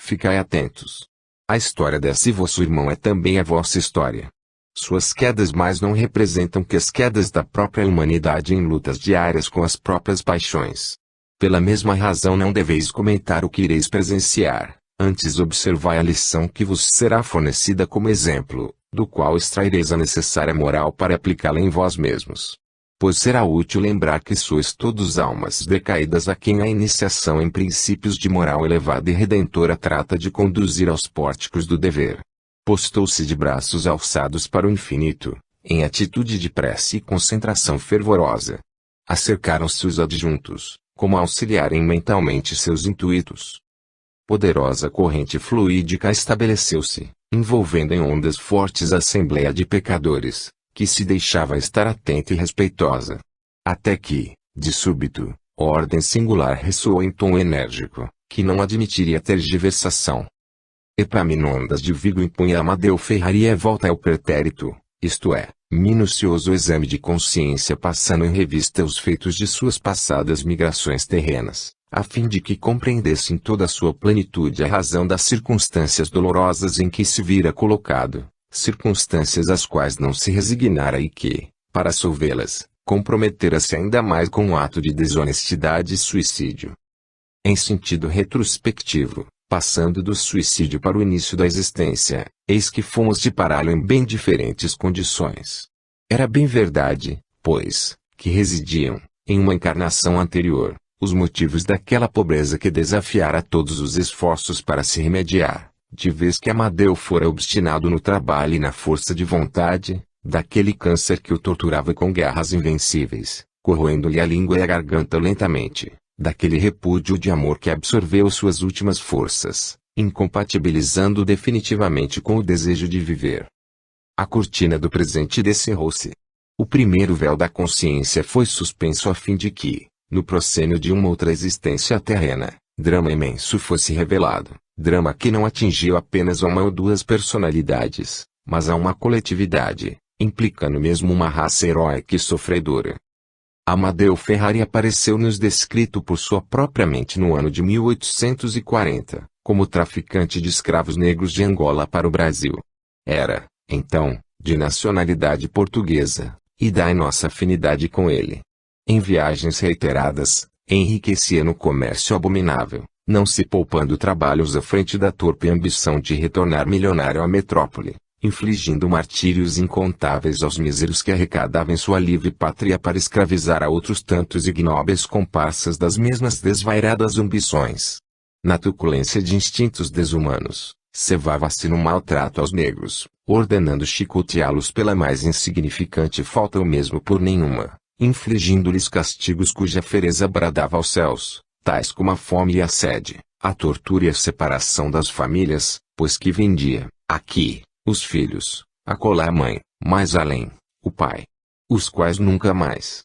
Speaker 1: Ficai atentos. A história desse vosso irmão é também a vossa história. Suas quedas mais não representam que as quedas da própria humanidade em lutas diárias com as próprias paixões. Pela mesma razão não deveis comentar o que ireis presenciar, antes observai a lição que vos será fornecida como exemplo, do qual extraireis a necessária moral para aplicá-la em vós mesmos. Pois será útil lembrar que sois todos almas decaídas a quem a iniciação em princípios de moral elevada e redentora trata de conduzir aos pórticos do dever. Postou-se de braços alçados para o infinito, em atitude de prece e concentração fervorosa. Acercaram-se os adjuntos, como a auxiliarem mentalmente seus intuitos. Poderosa corrente fluídica estabeleceu-se, envolvendo em ondas fortes a assembleia de pecadores, que se deixava estar atenta e respeitosa. Até que, de súbito, ordem singular ressoou em tom enérgico, que não admitiria tergiversação. Epaminondas de Vigo impunha a Amadeu Ferrari a volta ao pretérito, isto é, minucioso exame de consciência passando em revista os feitos de suas passadas migrações terrenas, a fim de que compreendesse em toda a sua plenitude a razão das circunstâncias dolorosas em que se vira colocado, circunstâncias às quais não se resignara e que, para solvê-las, comprometera-se ainda mais com um ato de desonestidade e suicídio. Em sentido retrospectivo, passando do suicídio para o início da existência, eis que fomos depará-lo em bem diferentes condições. Era bem verdade, pois, que residiam, em uma encarnação anterior, os motivos daquela pobreza que desafiara todos os esforços para se remediar, de vez que Amadeu fora obstinado no trabalho e na força de vontade, daquele câncer que o torturava com garras invencíveis, corroendo-lhe a língua e a garganta lentamente, daquele repúdio de amor que absorveu suas últimas forças, incompatibilizando definitivamente com o desejo de viver. A cortina do presente descerrou-se. O primeiro véu da consciência foi suspenso a fim de que, no proscênio de uma outra existência terrena, drama imenso fosse revelado, drama que não atingiu apenas uma ou duas personalidades, mas a uma coletividade, implicando mesmo uma raça heróica e sofredora. Amadeu Ferrari apareceu-nos descrito por sua própria mente no ano de 1840, como traficante de escravos negros de Angola para o Brasil. Era, então, de nacionalidade portuguesa, e daí nossa afinidade com ele. Em viagens reiteradas, enriquecia no comércio abominável, não se poupando trabalhos à frente da torpe ambição de retornar milionário à metrópole, infligindo martírios incontáveis aos míseros que arrecadava em sua livre pátria para escravizar a outros tantos ignóbeis comparsas das mesmas desvairadas ambições. Na truculência de instintos desumanos, cevava-se no maltrato aos negros, ordenando chicoteá-los pela mais insignificante falta ou mesmo por nenhuma, infligindo-lhes castigos cuja fereza bradava aos céus, tais como a fome e a sede, a tortura e a separação das famílias, pois que vendia, aqui, os filhos, acolá a mãe, mais além, o pai. Os quais nunca mais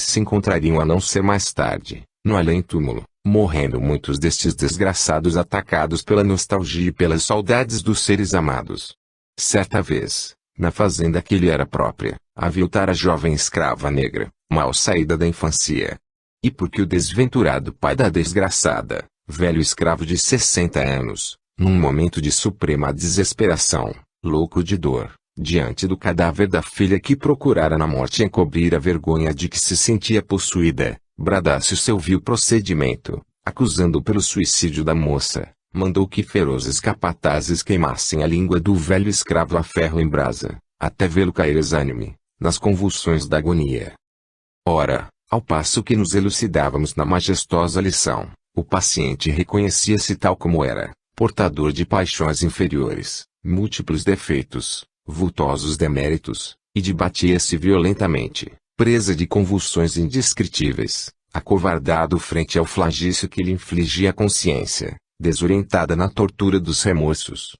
Speaker 1: se encontrariam a não ser mais tarde, no além-túmulo, morrendo muitos destes desgraçados atacados pela nostalgia e pelas saudades dos seres amados. Certa vez, na fazenda que lhe era própria, aviltara a jovem escrava negra, mal saída da infancia. E porque o desventurado pai da desgraçada, velho escravo de 60 anos, num momento de suprema desesperação, louco de dor, diante do cadáver da filha que procurara na morte encobrir a vergonha de que se sentia possuída, bradasse o seu vil procedimento, acusando pelo suicídio da moça, mandou que ferozes capatazes queimassem a língua do velho escravo a ferro em brasa, até vê-lo cair exânime, nas convulsões da agonia. Ora, ao passo que nos elucidávamos na majestosa lição, o paciente reconhecia-se tal como era, portador de paixões inferiores, múltiplos defeitos, vultosos deméritos, e debatia-se violentamente, presa de convulsões indescritíveis, acovardado frente ao flagício que lhe infligia a consciência, desorientada na tortura dos remorsos.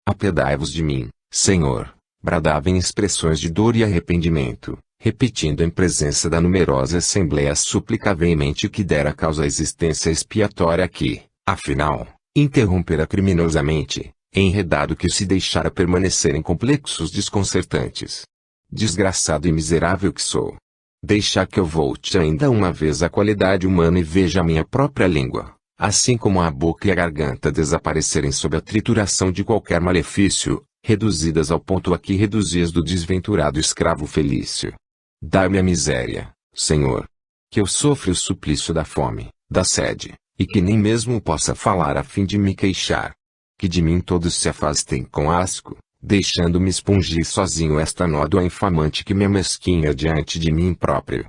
Speaker 1: Apiedai-vos de mim, Senhor, bradava em expressões de dor e arrependimento, repetindo em presença da numerosa assembleia a súplica veemente que dera causa à existência expiatória que, afinal, interrompera criminosamente, enredado que se deixara permanecer em complexos desconcertantes. Desgraçado e miserável que sou! Deixa que eu volte ainda uma vez à qualidade humana e veja a minha própria língua, assim como a boca e a garganta desaparecerem sob a trituração de qualquer malefício, reduzidas ao ponto a que reduzias do desventurado escravo Felício. Dai-me a miséria, Senhor. Que eu sofra o suplício da fome, da sede, e que nem mesmo possa falar a fim de me queixar. Que de mim todos se afastem com asco, deixando-me expungir sozinho esta nódoa infamante que me amesquinha diante de mim próprio.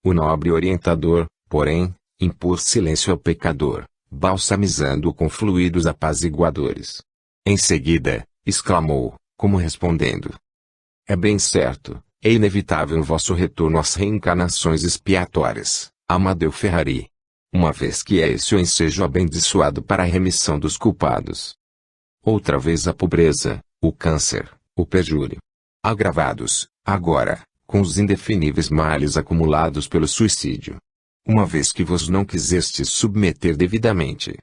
Speaker 1: O nobre orientador, porém, impôs silêncio ao pecador, balsamizando-o com fluidos apaziguadores. Em seguida, exclamou, como respondendo: é bem certo, é inevitável o vosso retorno às reencarnações expiatórias, Amadeu Ferrari. Uma vez que é esse o ensejo abençoado para a remissão dos culpados. Outra vez a pobreza, o câncer, o perjúrio. Agravados, agora, com os indefiníveis males acumulados pelo suicídio. Uma vez que vos não quisestes submeter devidamente.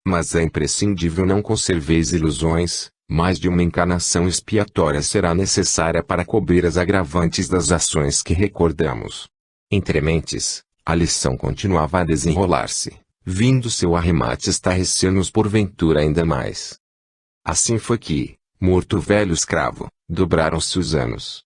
Speaker 1: Mas é imprescindível não conserveis ilusões, mais de uma encarnação expiatória será necessária para cobrir as agravantes das ações que recordamos. Entre mentes, a lição continuava a desenrolar-se, vindo seu arremate estarrecer-nos porventura ainda mais. Assim foi que, morto o velho escravo, dobraram-se os anos.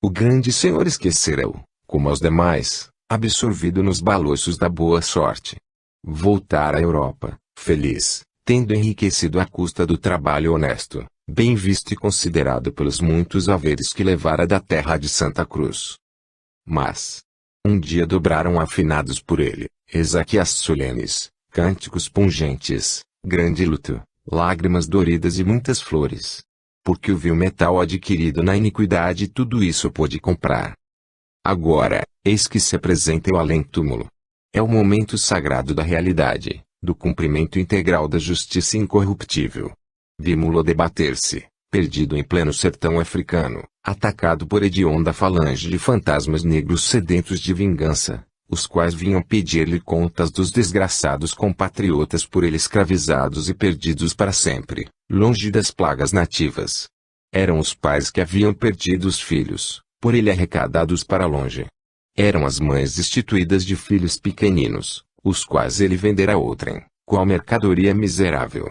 Speaker 1: O grande senhor esquecera-o, como aos demais, absorvido nos balouços da boa sorte. Voltara à Europa, feliz, tendo enriquecido à custa do trabalho honesto, bem visto e considerado pelos muitos haveres que levara da terra de Santa Cruz. Mas, um dia dobraram afinados por ele, exaquias solenes, cânticos pungentes, grande luto, lágrimas doridas e muitas flores. Porque o vil metal adquirido na iniquidade tudo isso pôde comprar. Agora, eis que se apresenta o além-túmulo. É o momento sagrado da realidade, do cumprimento integral da justiça incorruptível. Vimo-lo debater-se, perdido em pleno sertão africano, atacado por hedionda falange de fantasmas negros sedentos de vingança, os quais vinham pedir-lhe contas dos desgraçados compatriotas por ele escravizados e perdidos para sempre, longe das plagas nativas. Eram os pais que haviam perdido os filhos, por ele arrecadados para longe. Eram as mães destituídas de filhos pequeninos, os quais ele vendera a outrem, qual mercadoria miserável.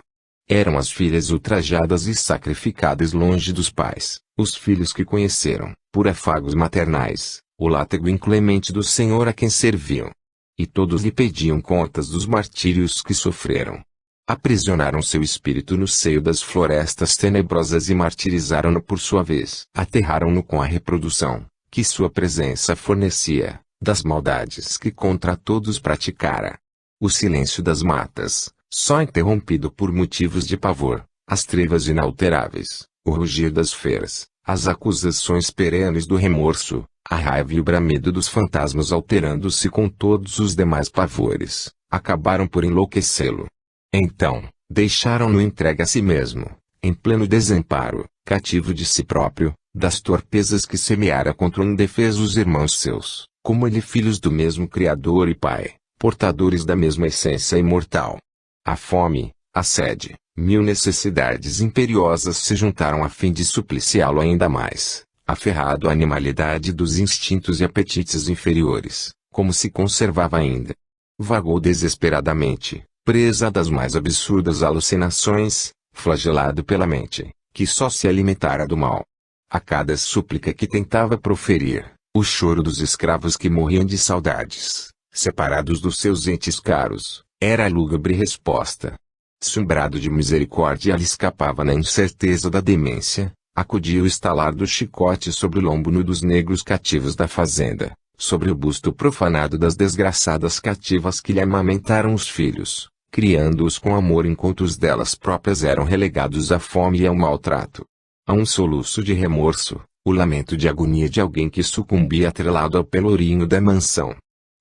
Speaker 1: Eram as filhas ultrajadas e sacrificadas longe dos pais, os filhos que conheceram, por afagos maternais, o látego inclemente do Senhor a quem serviam. E todos lhe pediam contas dos martírios que sofreram. Aprisionaram seu espírito no seio das florestas tenebrosas e martirizaram-no por sua vez. Aterraram-no com a reprodução, que sua presença fornecia, das maldades que contra todos praticara. O silêncio das matas, só interrompido por motivos de pavor, as trevas inalteráveis, o rugir das feras, as acusações perenes do remorso, a raiva e o bramido dos fantasmas alterando-se com todos os demais pavores, acabaram por enlouquecê-lo. Então, deixaram-no entregue a si mesmo, em pleno desamparo, cativo de si próprio, das torpezas que semeara contra indefesos irmãos seus, como ele filhos do mesmo Criador e Pai, portadores da mesma essência imortal. A fome, a sede, mil necessidades imperiosas se juntaram a fim de supliciá-lo ainda mais, aferrado à animalidade dos instintos e apetites inferiores, como se conservava ainda. Vagou desesperadamente, presa das mais absurdas alucinações, flagelado pela mente, que só se alimentara do mal. A cada súplica que tentava proferir, o choro dos escravos que morriam de saudades, separados dos seus entes caros, era a lúgubre resposta. Se um brado de misericórdia lhe escapava na incerteza da demência, acudia o estalar do chicote sobre o lombo nu dos negros cativos da fazenda, sobre o busto profanado das desgraçadas cativas que lhe amamentaram os filhos, criando-os com amor enquanto os delas próprias eram relegados à fome e ao maltrato. A um soluço de remorso, o lamento de agonia de alguém que sucumbia atrelado ao pelourinho da mansão.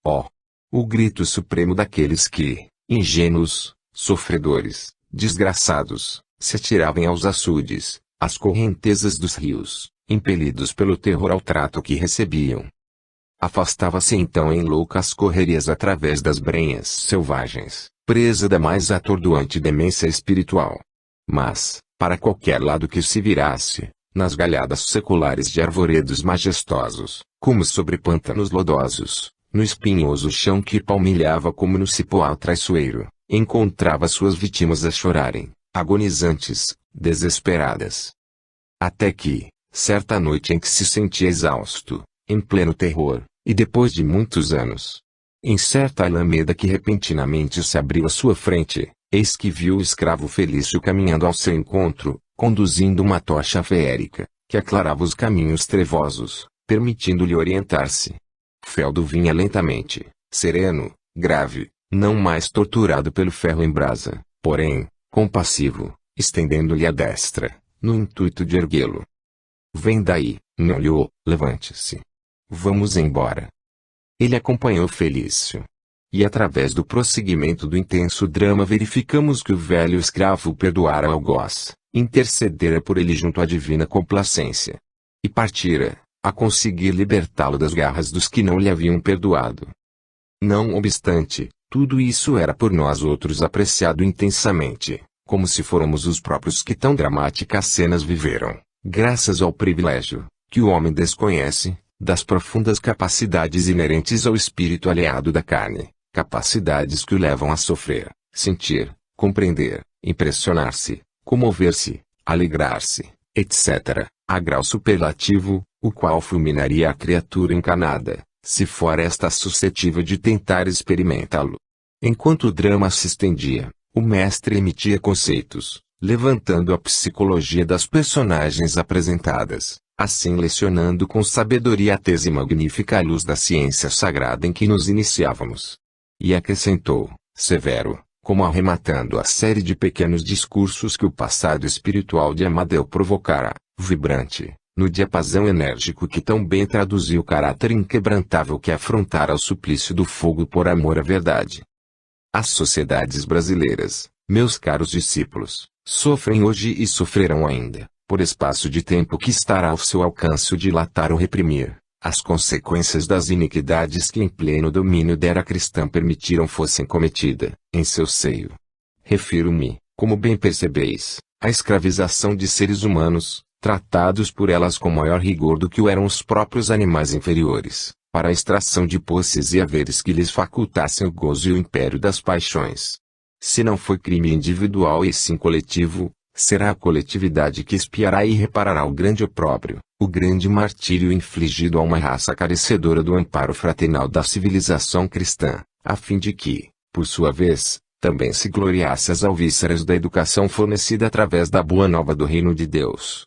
Speaker 1: Oh! O grito supremo daqueles que, ingênuos, sofredores, desgraçados, se atiravam aos açudes, às correntezas dos rios, impelidos pelo terror ao trato que recebiam. Afastava-se então em loucas correrias através das brenhas selvagens, presa da mais atordoante demência espiritual. Mas, para qualquer lado que se virasse, nas galhadas seculares de arvoredos majestosos, como sobre pântanos lodosos, no espinhoso chão que palmilhava como no cipoal traiçoeiro, encontrava suas vítimas a chorarem, agonizantes, desesperadas. Até que, certa noite em que se sentia exausto, em pleno terror, e depois de muitos anos, em certa alameda que repentinamente se abriu à sua frente, eis que viu o escravo Felício caminhando ao seu encontro, conduzindo uma tocha feérica, que aclarava os caminhos trevosos, permitindo-lhe orientar-se. Feldo vinha lentamente, sereno, grave, não mais torturado pelo ferro em brasa, porém, compassivo, estendendo-lhe a destra, no intuito de erguê-lo. Vem daí, Nhonhô, levante-se. Vamos embora. Ele acompanhou Felício. E através do prosseguimento do intenso drama verificamos que o velho escravo perdoara algoz, intercedera por ele junto à divina complacência. E partira, a conseguir libertá-lo das garras dos que não lhe haviam perdoado. Não obstante, tudo isso era por nós outros apreciado intensamente, como se fôramos os próprios que tão dramáticas cenas viveram, graças ao privilégio, que o homem desconhece, das profundas capacidades inerentes ao espírito alheado da carne, capacidades que o levam a sofrer, sentir, compreender, impressionar-se, comover-se, alegrar-se, etc., a grau superlativo, o qual fulminaria a criatura encarnada, se for esta suscetível de tentar experimentá-lo. Enquanto o drama se estendia, o mestre emitia conceitos, levantando a psicologia das personagens apresentadas, assim lecionando com sabedoria a tese magnífica à luz da ciência sagrada em que nos iniciávamos. E acrescentou, severo, como arrematando a série de pequenos discursos que o passado espiritual de Amadeu provocara, vibrante, no diapasão enérgico que tão bem traduzia o caráter inquebrantável que afrontara o suplício do fogo por amor à verdade. As sociedades brasileiras, meus caros discípulos, sofrem hoje e sofrerão ainda, por espaço de tempo que estará ao seu alcance o dilatar ou reprimir, as consequências das iniquidades que em pleno domínio da era cristã permitiram fossem cometidas, em seu seio. Refiro-me, como bem percebeis, à escravização de seres humanos, tratados por elas com maior rigor do que o eram os próprios animais inferiores, para a extração de posses e haveres que lhes facultassem o gozo e o império das paixões. Se não foi crime individual e sim coletivo, será a coletividade que expiará e reparará o grande opróbrio, o grande martírio infligido a uma raça carecedora do amparo fraternal da civilização cristã, a fim de que, por sua vez, também se gloriasse as alvíceras da educação fornecida através da boa nova do reino de Deus.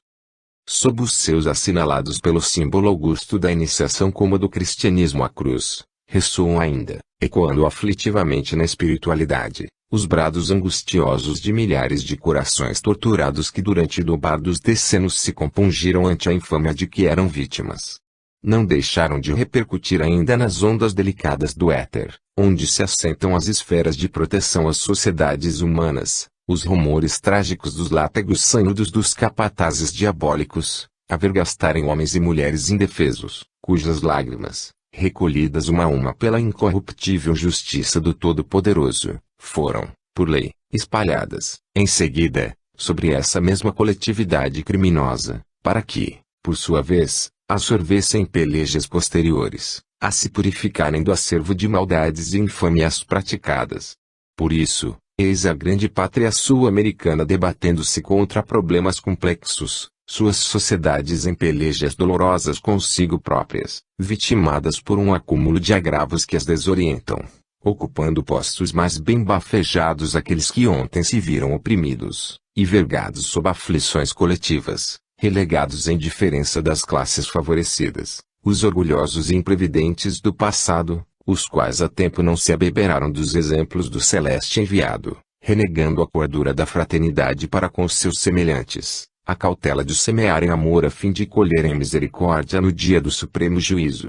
Speaker 1: Sob os seus assinalados pelo símbolo augusto da iniciação como a do cristianismo à cruz, ressoam ainda, ecoando aflitivamente na espiritualidade, os brados angustiosos de milhares de corações torturados que durante do bar dos decenos se compungiram ante a infâmia de que eram vítimas. Não deixaram de repercutir ainda nas ondas delicadas do éter, onde se assentam as esferas de proteção às sociedades humanas, os rumores trágicos dos látegos sanhudos dos capatazes diabólicos, a vergastarem homens e mulheres indefesos, cujas lágrimas, recolhidas uma a uma pela incorruptível justiça do Todo-Poderoso, foram, por lei, espalhadas, em seguida, sobre essa mesma coletividade criminosa, para que, por sua vez, absorvessem pelejas posteriores, a se purificarem do acervo de maldades e infâmias praticadas. Por isso, eis a grande pátria sul-americana debatendo-se contra problemas complexos, suas sociedades em pelejas dolorosas consigo próprias, vitimadas por um acúmulo de agravos que as desorientam, ocupando postos mais bem bafejados aqueles que ontem se viram oprimidos, e vergados sob aflições coletivas, relegados em diferença das classes favorecidas, os orgulhosos e imprevidentes do passado, os quais há tempo não se abeberaram dos exemplos do celeste enviado, renegando a cordura da fraternidade para com os seus semelhantes, a cautela de semearem amor a fim de colherem misericórdia no dia do supremo juízo.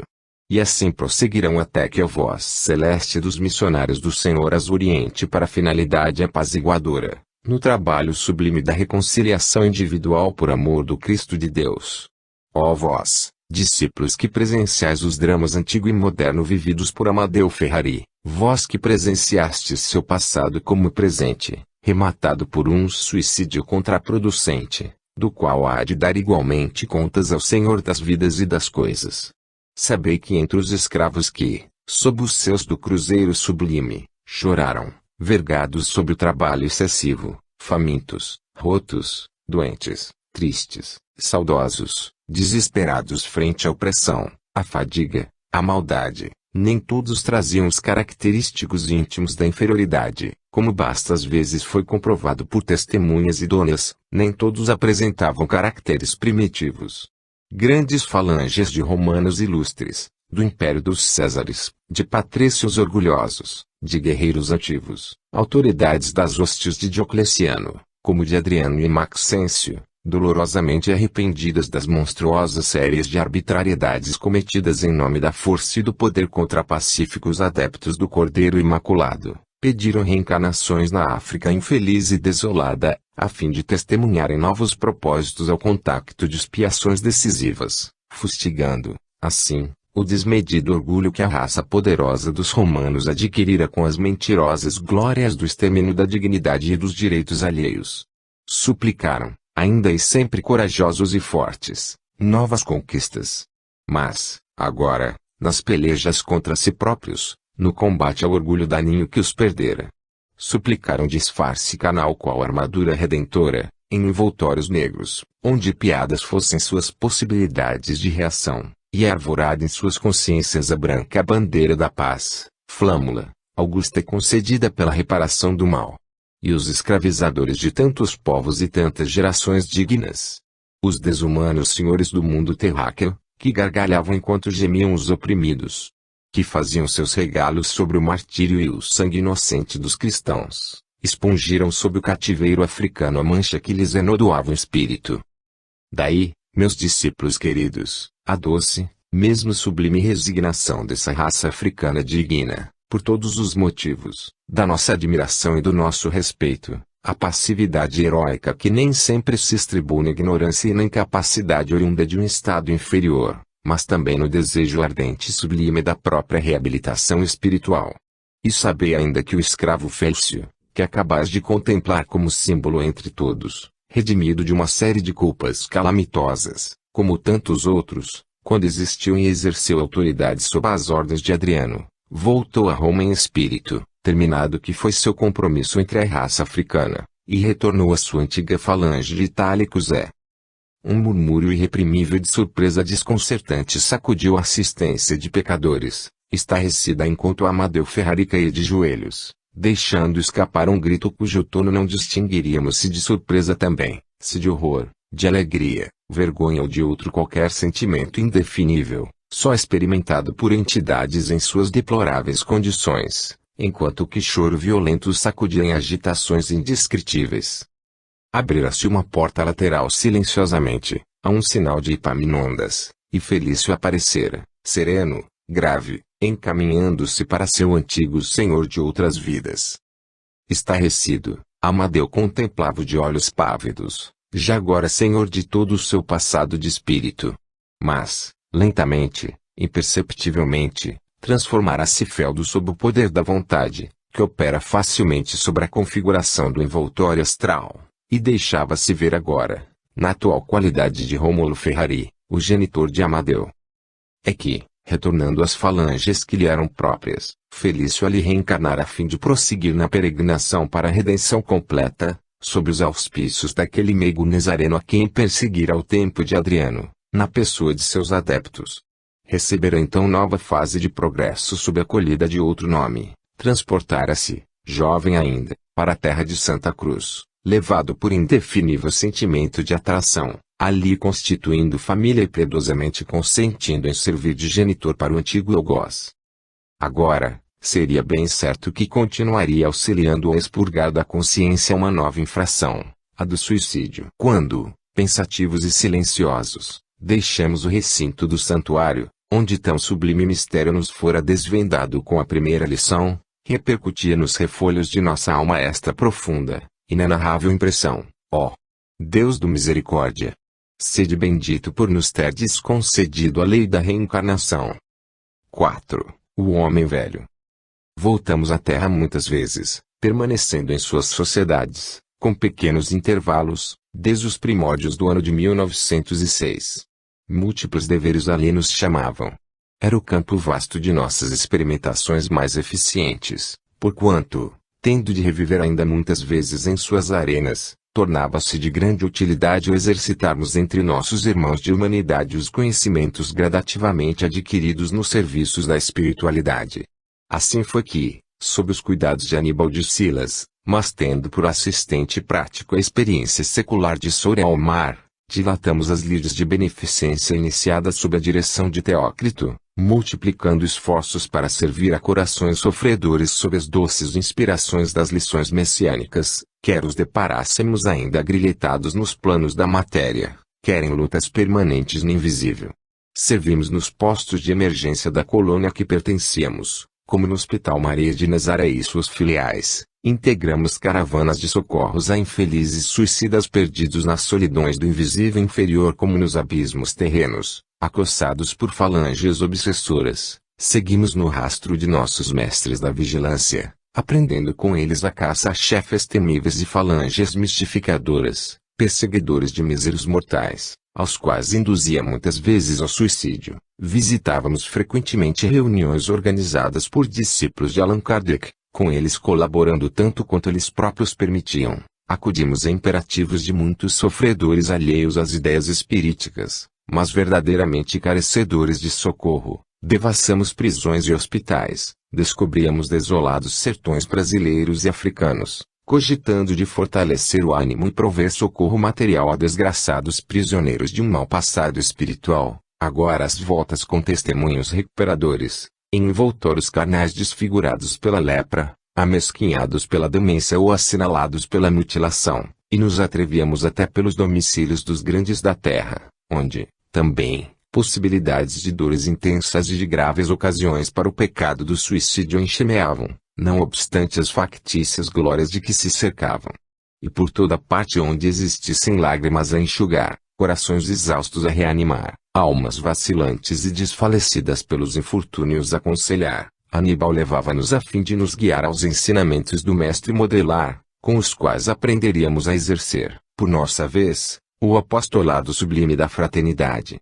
Speaker 1: E assim prosseguirão até que a voz celeste dos missionários do Senhor as oriente para a finalidade apaziguadora, no trabalho sublime da reconciliação individual por amor do Cristo de Deus. Ó vós, discípulos que presenciais os dramas antigo e moderno vividos por Amadeu Ferrari, vós que presenciastes seu passado como presente, rematado por um suicídio contraproducente, do qual há de dar igualmente contas ao Senhor das vidas e das coisas. Sabei que entre os escravos que, sob os seus do cruzeiro sublime, choraram, vergados sob o trabalho excessivo, famintos, rotos, doentes, tristes, saudosos, desesperados frente à opressão, à fadiga, à maldade, nem todos traziam os característicos íntimos da inferioridade, como bastas vezes foi comprovado por testemunhas idôneas, nem todos apresentavam caracteres primitivos. Grandes falanges de romanos ilustres, do império dos Césares, de patrícios orgulhosos, de guerreiros ativos, autoridades das hostes de Diocleciano, como de Adriano e Maxêncio, dolorosamente arrependidas das monstruosas séries de arbitrariedades cometidas em nome da força e do poder contra pacíficos adeptos do Cordeiro Imaculado, pediram reencarnações na África infeliz e desolada, a fim de testemunharem novos propósitos ao contacto de expiações decisivas, fustigando, assim, o desmedido orgulho que a raça poderosa dos romanos adquirira com as mentirosas glórias do extermínio da dignidade e dos direitos alheios. Suplicaram, ainda e sempre corajosos e fortes, novas conquistas. Mas, agora, nas pelejas contra si próprios, no combate ao orgulho daninho que os perdera, suplicaram disfarce canal qual armadura redentora, em envoltórios negros, onde piadas fossem suas possibilidades de reação, e arvorada em suas consciências a branca bandeira da paz, flâmula, augusta e concedida pela reparação do mal. E os escravizadores de tantos povos e tantas gerações dignas, os desumanos senhores do mundo terráqueo, que gargalhavam enquanto gemiam os oprimidos, que faziam seus regalos sobre o martírio e o sangue inocente dos cristãos, espongiram sob o cativeiro africano a mancha que lhes enodoava o espírito. Daí, meus discípulos queridos, a doce, mesmo sublime resignação dessa raça africana digna, por todos os motivos, da nossa admiração e do nosso respeito, a passividade heróica que nem sempre se estribou na ignorância e na incapacidade oriunda de um estado inferior, mas também no desejo ardente e sublime da própria reabilitação espiritual. E sabei ainda que o escravo Félcio, que acabais de contemplar como símbolo entre todos, redimido de uma série de culpas calamitosas, como tantos outros, quando existiu e exerceu autoridade sob as ordens de Adriano, voltou a Roma em espírito, terminado que foi seu compromisso entre a raça africana, e retornou à sua antiga falange de itálicos Um murmúrio irreprimível de surpresa desconcertante sacudiu a assistência de pecadores, estarrecida enquanto Amadeu Ferrari caía de joelhos, deixando escapar um grito cujo tono não distinguiríamos se de surpresa também, se de horror, de alegria, vergonha ou de outro qualquer sentimento indefinível, só experimentado por entidades em suas deploráveis condições, enquanto que choro violento os sacudia em agitações indescritíveis. Abrira-se uma porta lateral silenciosamente, a um sinal de Epaminondas, e Felício aparecera, sereno, grave, encaminhando-se para seu antigo senhor de outras vidas. Estarrecido, Amadeu contemplava-o de olhos pávidos, já agora senhor de todo o seu passado de espírito. Mas, lentamente, imperceptivelmente, transformará-se feldo sob o poder da vontade, que opera facilmente sobre a configuração do envoltório astral, e deixava-se ver agora, na atual qualidade de Rômulo Ferrari, o genitor de Amadeu. É que, retornando às falanges que lhe eram próprias, Felício ali reencarnara a fim de prosseguir na peregrinação para a redenção completa, sob os auspícios daquele meigo nazareno a quem perseguira ao tempo de Adriano, na pessoa de seus adeptos. Recebera então nova fase de progresso sob a acolhida de outro nome, transportara-se, jovem ainda, para a terra de Santa Cruz, levado por indefinível sentimento de atração, ali constituindo família e piedosamente consentindo em servir de genitor para o antigo algoz. Agora, seria bem certo que continuaria auxiliando a expurgar da consciência uma nova infração, a do suicídio. Quando, pensativos e silenciosos, deixamos o recinto do santuário, onde tão sublime mistério nos fora desvendado com a primeira lição, repercutia nos refolhos de nossa alma esta profunda, inenarrável impressão: ó Deus do misericórdia! Sede bendito por nos terdes concedido a lei da reencarnação. 4. O homem velho. Voltamos à Terra muitas vezes, permanecendo em suas sociedades, com pequenos intervalos, desde os primórdios do ano de 1906. Múltiplos deveres ali nos chamavam. Era o campo vasto de nossas experimentações mais eficientes, porquanto, tendo de reviver ainda muitas vezes em suas arenas, tornava-se de grande utilidade o exercitarmos entre nossos irmãos de humanidade os conhecimentos gradativamente adquiridos nos serviços da espiritualidade. Assim foi que, sob os cuidados de Aníbal de Silas, mas tendo por assistente prático a experiência secular de Soura Almar, dilatamos as lides de beneficência iniciadas sob a direção de Teócrito, multiplicando esforços para servir a corações sofredores sob as doces inspirações das lições messiânicas, quer os deparássemos ainda agrilhetados nos planos da matéria, quer em lutas permanentes no invisível. Servimos nos postos de emergência da colônia a que pertencíamos, como no Hospital Maria de Nazaré e suas filiais, integramos caravanas de socorros a infelizes suicidas perdidos nas solidões do invisível inferior como nos abismos terrenos, acossados por falanges obsessoras, seguimos no rastro de nossos mestres da vigilância, aprendendo com eles a caça a chefes temíveis e falanges mistificadoras, perseguidores de míseros mortais, aos quais induzia muitas vezes ao suicídio. Visitávamos frequentemente reuniões organizadas por discípulos de Allan Kardec, com eles colaborando tanto quanto eles próprios permitiam. Acudimos a imperativos de muitos sofredores alheios às ideias espiríticas, mas verdadeiramente carecedores de socorro. Devassamos prisões e hospitais, descobríamos desolados sertões brasileiros e africanos, cogitando de fortalecer o ânimo e prover socorro material a desgraçados prisioneiros de um mau passado espiritual, agora às voltas com testemunhos recuperadores, em envoltórios carnais desfigurados pela lepra, amesquinhados pela demência ou assinalados pela mutilação, e nos atrevíamos até pelos domicílios dos grandes da terra, onde, também, possibilidades de dores intensas e de graves ocasiões para o pecado do suicídio enxemeavam, não obstante as factícias glórias de que se cercavam. E por toda parte onde existissem lágrimas a enxugar, corações exaustos a reanimar, almas vacilantes e desfalecidas pelos infortúnios a aconselhar, Aníbal levava-nos a fim de nos guiar aos ensinamentos do mestre modelar, com os quais aprenderíamos a exercer, por nossa vez, o apostolado sublime da fraternidade.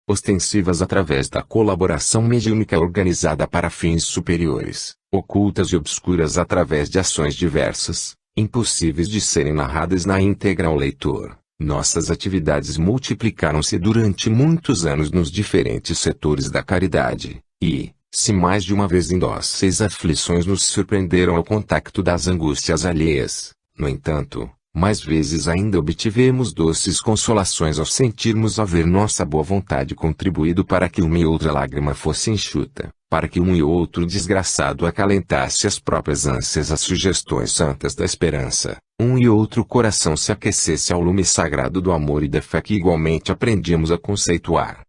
Speaker 1: Ostensivas através da colaboração mediúnica organizada para fins superiores, ocultas e obscuras através de ações diversas, impossíveis de serem narradas na íntegra ao leitor, nossas atividades multiplicaram-se durante muitos anos nos diferentes setores da caridade, e, se mais de uma vez indóceis aflições nos surpreenderam ao contacto das angústias alheias, no entanto, mais vezes ainda obtivemos doces consolações ao sentirmos haver nossa boa vontade contribuído para que uma e outra lágrima fosse enxuta, para que um e outro desgraçado acalentasse as próprias ânsias às sugestões santas da esperança, um e outro coração se aquecesse ao lume sagrado do amor e da fé que igualmente aprendíamos a conceituar.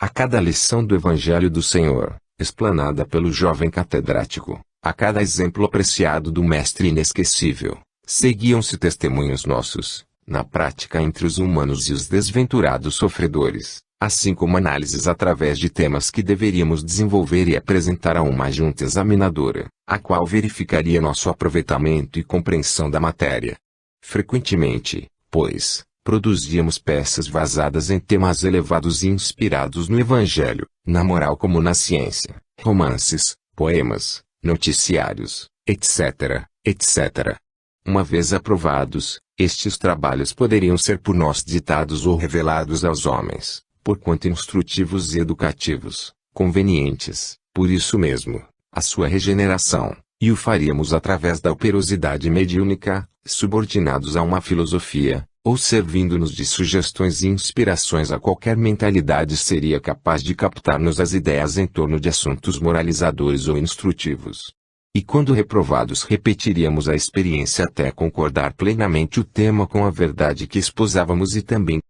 Speaker 1: A cada lição do Evangelho do Senhor, explanada pelo jovem catedrático, a cada exemplo apreciado do Mestre inesquecível, seguiam-se testemunhos nossos, na prática entre os humanos e os desventurados sofredores, assim como análises através de temas que deveríamos desenvolver e apresentar a uma junta examinadora, a qual verificaria nosso aproveitamento e compreensão da matéria. Frequentemente, pois, produzíamos peças vazadas em temas elevados e inspirados no Evangelho, na moral como na ciência, romances, poemas, noticiários, etc., etc. Uma vez aprovados, estes trabalhos poderiam ser por nós ditados ou revelados aos homens, porquanto instrutivos e educativos, convenientes, por isso mesmo, a sua regeneração, e o faríamos através da operosidade mediúnica, subordinados a uma filosofia, ou servindo-nos de sugestões e inspirações a qualquer mentalidade seria capaz de captar-nos as ideias em torno de assuntos moralizadores ou instrutivos. E quando reprovados repetiríamos a experiência até concordar plenamente o tema com a verdade que esposávamos e também